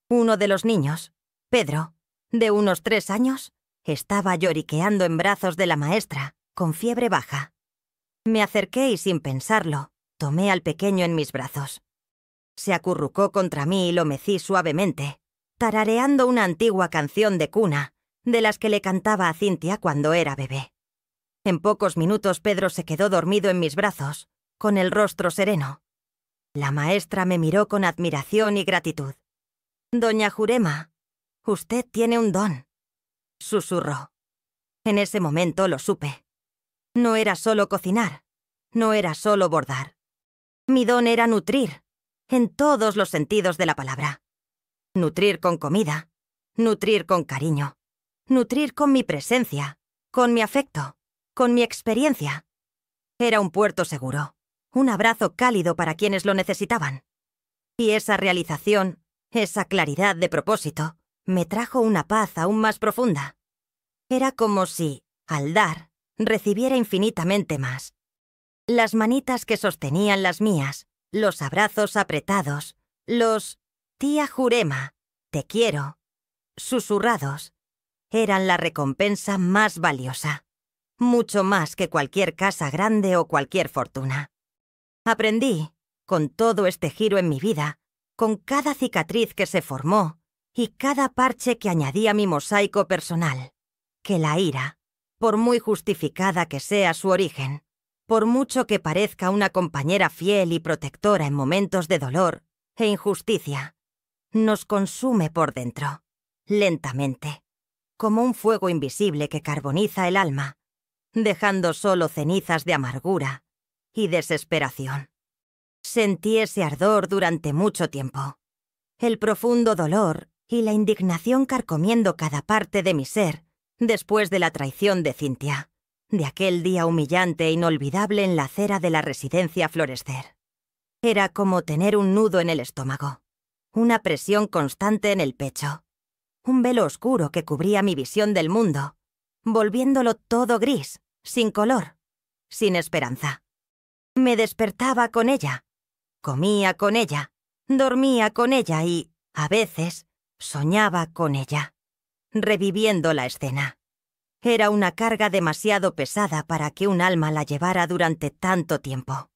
Uno de los niños, Pedro, de unos 3 años, estaba lloriqueando en brazos de la maestra, con fiebre baja. Me acerqué y sin pensarlo, tomé al pequeño en mis brazos. Se acurrucó contra mí y lo mecí suavemente, tarareando una antigua canción de cuna, de las que le cantaba a Cintia cuando era bebé. En pocos minutos Pedro se quedó dormido en mis brazos, con el rostro sereno. La maestra me miró con admiración y gratitud. «Doña Jurema, usted tiene un don», susurró. En ese momento lo supe. No era solo cocinar, no era solo bordar. Mi don era nutrir, en todos los sentidos de la palabra. Nutrir con comida, nutrir con cariño, nutrir con mi presencia, con mi afecto, con mi experiencia. Era un puerto seguro, un abrazo cálido para quienes lo necesitaban. Y esa realización, esa claridad de propósito, me trajo una paz aún más profunda. Era como si, al dar, recibiera infinitamente más. Las manitas que sostenían las mías, los abrazos apretados, los «Tía Jurema, te quiero», susurrados, eran la recompensa más valiosa, mucho más que cualquier casa grande o cualquier fortuna. Aprendí, con todo este giro en mi vida, con cada cicatriz que se formó y cada parche que añadí a mi mosaico personal, que la ira, por muy justificada que sea su origen, por mucho que parezca una compañera fiel y protectora en momentos de dolor e injusticia, nos consume por dentro, lentamente, como un fuego invisible que carboniza el alma, dejando solo cenizas de amargura y desesperación. Sentí ese ardor durante mucho tiempo, el profundo dolor y la indignación carcomiendo cada parte de mi ser después de la traición de Cintia, de aquel día humillante e inolvidable en la acera de la residencia Florescer. Era como tener un nudo en el estómago, una presión constante en el pecho, un velo oscuro que cubría mi visión del mundo, volviéndolo todo gris, sin color, sin esperanza. Me despertaba con ella, comía con ella, dormía con ella y, a veces, soñaba con ella, reviviendo la escena. Era una carga demasiado pesada para que un alma la llevara durante tanto tiempo.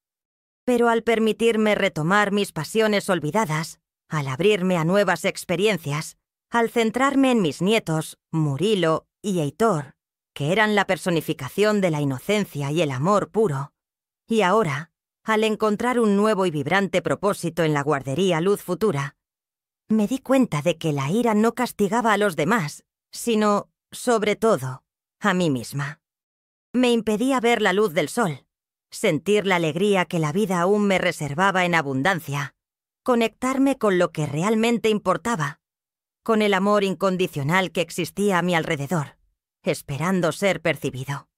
Pero al permitirme retomar mis pasiones olvidadas, al abrirme a nuevas experiencias, al centrarme en mis nietos, Murilo y Heitor, que eran la personificación de la inocencia y el amor puro, y ahora, al encontrar un nuevo y vibrante propósito en la guardería Luz Futura, me di cuenta de que la ira no castigaba a los demás, sino, sobre todo, a mí misma. Me impedía ver la luz del sol, sentir la alegría que la vida aún me reservaba en abundancia, conectarme con lo que realmente importaba, con el amor incondicional que existía a mi alrededor, esperando ser percibido.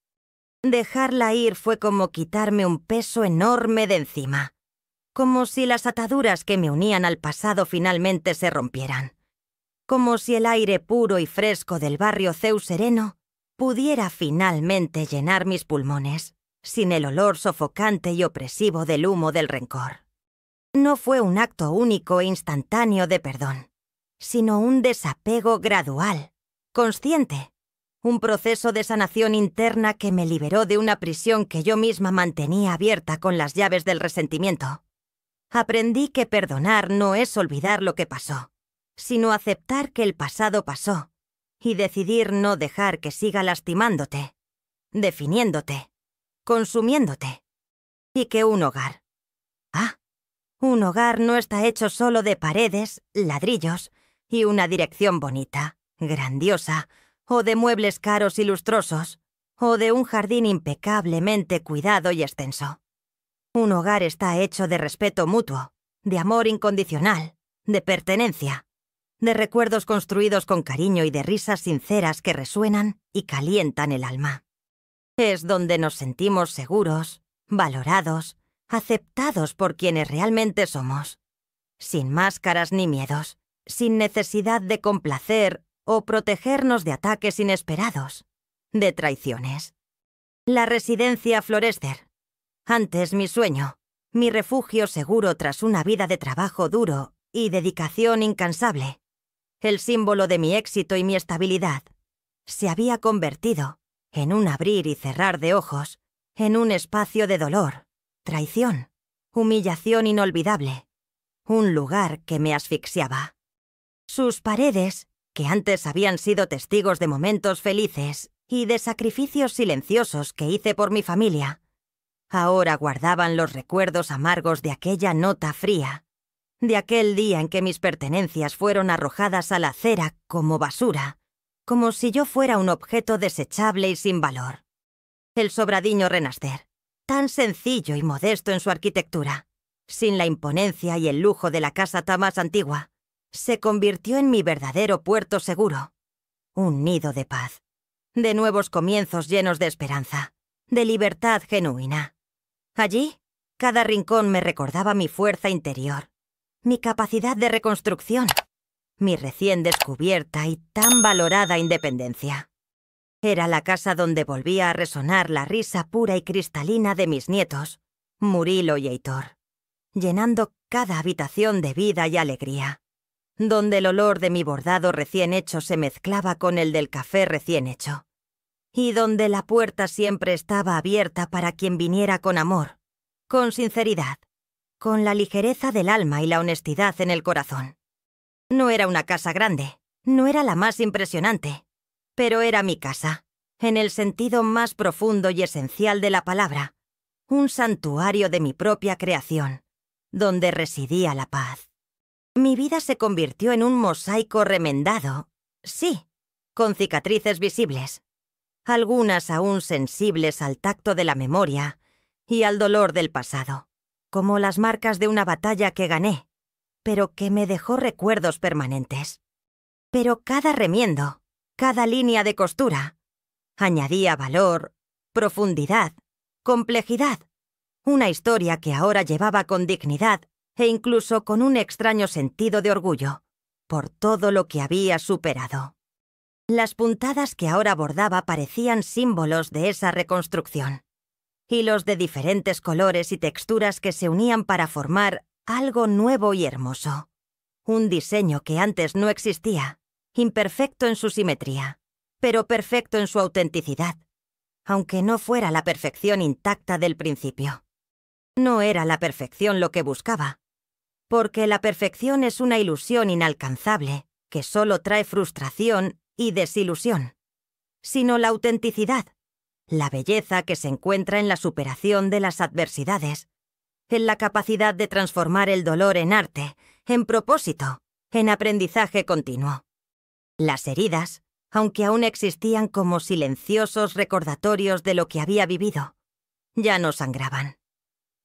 Dejarla ir fue como quitarme un peso enorme de encima, como si las ataduras que me unían al pasado finalmente se rompieran, como si el aire puro y fresco del barrio Ceu Sereno pudiera finalmente llenar mis pulmones, sin el olor sofocante y opresivo del humo del rencor. No fue un acto único e instantáneo de perdón, sino un desapego gradual, consciente, un proceso de sanación interna que me liberó de una prisión que yo misma mantenía abierta con las llaves del resentimiento. Aprendí que perdonar no es olvidar lo que pasó, sino aceptar que el pasado pasó y decidir no dejar que siga lastimándote, definiéndote, consumiéndote. Y que un hogar. Un hogar no está hecho solo de paredes, ladrillos y una dirección bonita, grandiosa, o de muebles caros y lustrosos, o de un jardín impecablemente cuidado y extenso. Un hogar está hecho de respeto mutuo, de amor incondicional, de pertenencia, de recuerdos construidos con cariño y de risas sinceras que resuenan y calientan el alma. Es donde nos sentimos seguros, valorados, aceptados por quienes realmente somos, sin máscaras ni miedos, sin necesidad de complacer o protegernos de ataques inesperados, de traiciones. La residencia Florester, antes mi sueño, mi refugio seguro tras una vida de trabajo duro y dedicación incansable, el símbolo de mi éxito y mi estabilidad, se había convertido en un abrir y cerrar de ojos, en un espacio de dolor, traición, humillación inolvidable, un lugar que me asfixiaba. Sus paredes, que antes habían sido testigos de momentos felices y de sacrificios silenciosos que hice por mi familia, ahora guardaban los recuerdos amargos de aquella nota fría, de aquel día en que mis pertenencias fueron arrojadas a la acera como basura, como si yo fuera un objeto desechable y sin valor. El sobradiño Renaster, tan sencillo y modesto en su arquitectura, sin la imponencia y el lujo de la casa más antigua, se convirtió en mi verdadero puerto seguro, un nido de paz, de nuevos comienzos llenos de esperanza, de libertad genuina. Allí, cada rincón me recordaba mi fuerza interior, mi capacidad de reconstrucción, mi recién descubierta y tan valorada independencia. Era la casa donde volvía a resonar la risa pura y cristalina de mis nietos, Murilo y Heitor, llenando cada habitación de vida y alegría, donde el olor de mi bordado recién hecho se mezclaba con el del café recién hecho, y donde la puerta siempre estaba abierta para quien viniera con amor, con sinceridad, con la ligereza del alma y la honestidad en el corazón. No era una casa grande, no era la más impresionante, pero era mi casa, en el sentido más profundo y esencial de la palabra, un santuario de mi propia creación, donde residía la paz. Mi vida se convirtió en un mosaico remendado, sí, con cicatrices visibles, algunas aún sensibles al tacto de la memoria y al dolor del pasado, como las marcas de una batalla que gané, pero que me dejó recuerdos permanentes. Pero cada remiendo, cada línea de costura, añadía valor, profundidad, complejidad, una historia que ahora llevaba con dignidad e incluso con un extraño sentido de orgullo, por todo lo que había superado. Las puntadas que ahora bordaba parecían símbolos de esa reconstrucción, hilos de diferentes colores y texturas que se unían para formar algo nuevo y hermoso, un diseño que antes no existía, imperfecto en su simetría, pero perfecto en su autenticidad, aunque no fuera la perfección intacta del principio. No era la perfección lo que buscaba, porque la perfección es una ilusión inalcanzable que solo trae frustración y desilusión, sino la autenticidad, la belleza que se encuentra en la superación de las adversidades, en la capacidad de transformar el dolor en arte, en propósito, en aprendizaje continuo. Las heridas, aunque aún existían como silenciosos recordatorios de lo que había vivido, ya no sangraban.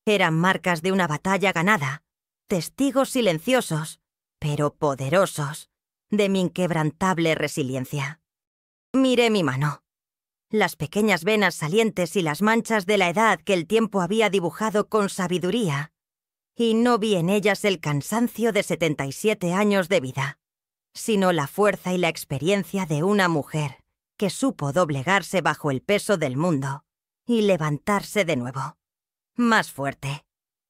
Eran marcas de una batalla ganada, testigos silenciosos, pero poderosos, de mi inquebrantable resiliencia. Miré mi mano. Las pequeñas venas salientes y las manchas de la edad que el tiempo había dibujado con sabiduría, y no vi en ellas el cansancio de 77 años de vida, sino la fuerza y la experiencia de una mujer que supo doblegarse bajo el peso del mundo y levantarse de nuevo, más fuerte,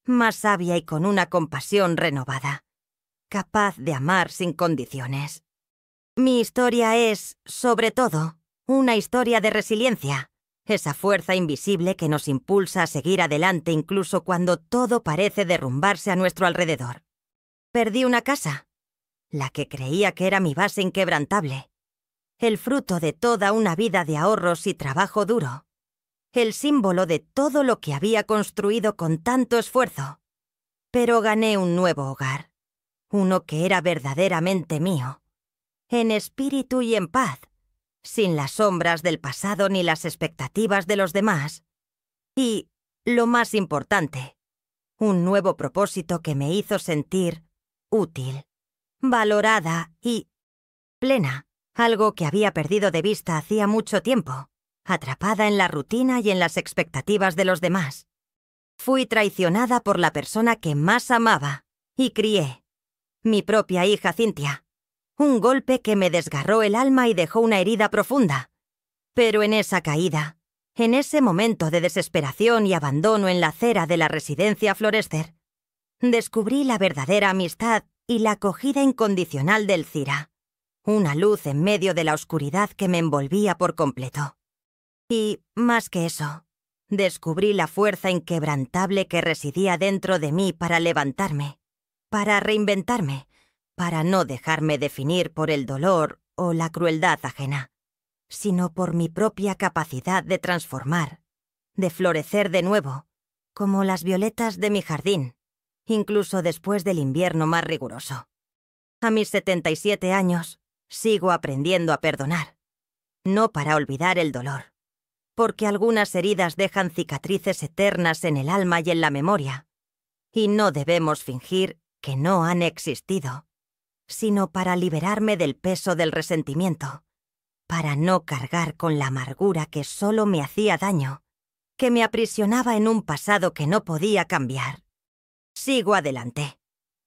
más sabia y con una compasión renovada, capaz de amar sin condiciones. Mi historia es, sobre todo, una historia de resiliencia, esa fuerza invisible que nos impulsa a seguir adelante incluso cuando todo parece derrumbarse a nuestro alrededor. Perdí una casa, la que creía que era mi base inquebrantable, el fruto de toda una vida de ahorros y trabajo duro, el símbolo de todo lo que había construido con tanto esfuerzo. Pero gané un nuevo hogar, uno que era verdaderamente mío, en espíritu y en paz, sin las sombras del pasado ni las expectativas de los demás. Y, lo más importante, un nuevo propósito que me hizo sentir útil, valorada y plena, algo que había perdido de vista hacía mucho tiempo, atrapada en la rutina y en las expectativas de los demás. Fui traicionada por la persona que más amaba y crié, mi propia hija Cynthia. Un golpe que me desgarró el alma y dejó una herida profunda. Pero en esa caída, en ese momento de desesperación y abandono en la acera de la residencia Florester, descubrí la verdadera amistad y la acogida incondicional del Cira, una luz en medio de la oscuridad que me envolvía por completo. Y, más que eso, descubrí la fuerza inquebrantable que residía dentro de mí para levantarme, para reinventarme, para no dejarme definir por el dolor o la crueldad ajena, sino por mi propia capacidad de transformar, de florecer de nuevo, como las violetas de mi jardín, incluso después del invierno más riguroso. A mis 77 años, sigo aprendiendo a perdonar, no para olvidar el dolor, porque algunas heridas dejan cicatrices eternas en el alma y en la memoria, y no debemos fingir que no han existido, sino para liberarme del peso del resentimiento, para no cargar con la amargura que solo me hacía daño, que me aprisionaba en un pasado que no podía cambiar. Sigo adelante.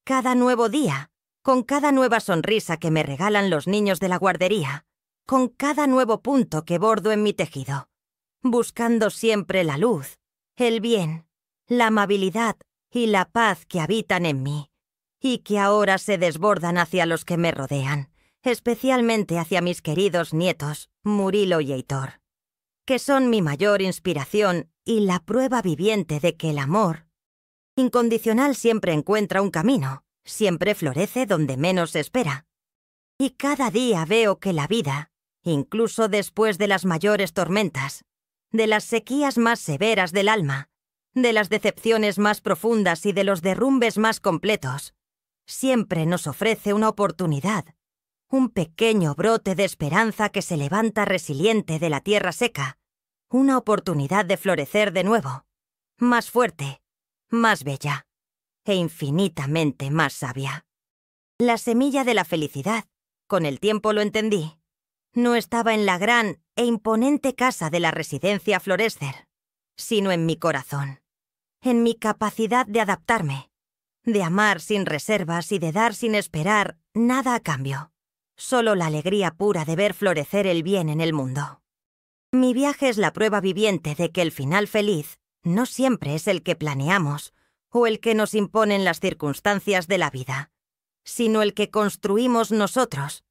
Cada nuevo día, con cada nueva sonrisa que me regalan los niños de la guardería, con cada nuevo punto que bordo en mi tejido, buscando siempre la luz, el bien, la amabilidad y la paz que habitan en mí, y que ahora se desbordan hacia los que me rodean, especialmente hacia mis queridos nietos, Murilo y Heitor, que son mi mayor inspiración y la prueba viviente de que el amor incondicional siempre encuentra un camino, siempre florece donde menos se espera. Y cada día veo que la vida, incluso después de las mayores tormentas, de las sequías más severas del alma, de las decepciones más profundas y de los derrumbes más completos, siempre nos ofrece una oportunidad, un pequeño brote de esperanza que se levanta resiliente de la tierra seca, una oportunidad de florecer de nuevo, más fuerte, más bella e infinitamente más sabia. La semilla de la felicidad, con el tiempo lo entendí, no estaba en la gran e imponente casa de la residencia Florester, sino en mi corazón, en mi capacidad de adaptarme, de amar sin reservas y de dar sin esperar nada a cambio, solo la alegría pura de ver florecer el bien en el mundo. Mi viaje es la prueba viviente de que el final feliz no siempre es el que planeamos o el que nos imponen las circunstancias de la vida, sino el que construimos nosotros,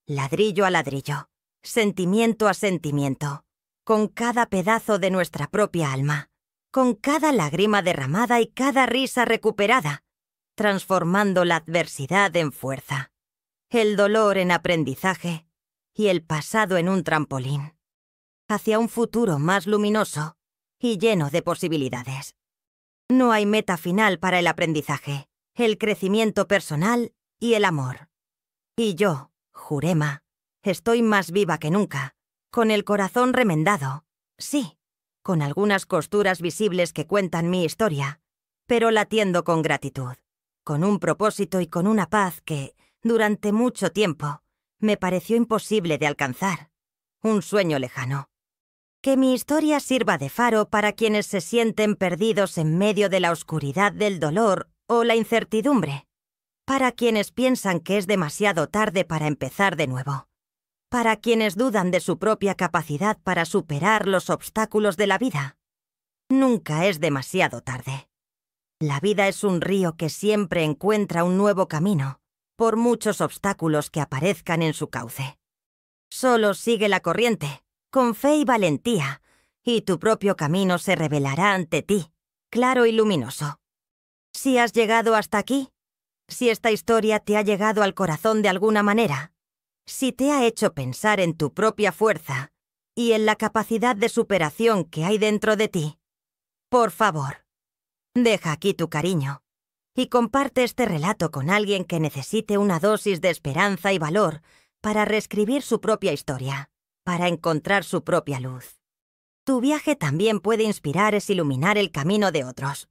ladrillo a ladrillo, sentimiento a sentimiento, con cada pedazo de nuestra propia alma, con cada lágrima derramada y cada risa recuperada, transformando la adversidad en fuerza, el dolor en aprendizaje y el pasado en un trampolín, hacia un futuro más luminoso y lleno de posibilidades. No hay meta final para el aprendizaje, el crecimiento personal y el amor. Y yo, Jurema, estoy más viva que nunca, con el corazón remendado, sí, con algunas costuras visibles que cuentan mi historia, pero latiendo con gratitud, con un propósito y con una paz que, durante mucho tiempo, me pareció imposible de alcanzar, un sueño lejano. Que mi historia sirva de faro para quienes se sienten perdidos en medio de la oscuridad del dolor o la incertidumbre, para quienes piensan que es demasiado tarde para empezar de nuevo, para quienes dudan de su propia capacidad para superar los obstáculos de la vida. Nunca es demasiado tarde. La vida es un río que siempre encuentra un nuevo camino, por muchos obstáculos que aparezcan en su cauce. Solo sigue la corriente, con fe y valentía, y tu propio camino se revelará ante ti, claro y luminoso. Si has llegado hasta aquí, si esta historia te ha llegado al corazón de alguna manera, si te ha hecho pensar en tu propia fuerza y en la capacidad de superación que hay dentro de ti, por favor, deja aquí tu cariño y comparte este relato con alguien que necesite una dosis de esperanza y valor para reescribir su propia historia, para encontrar su propia luz. Tu viaje también puede inspirar e iluminar el camino de otros.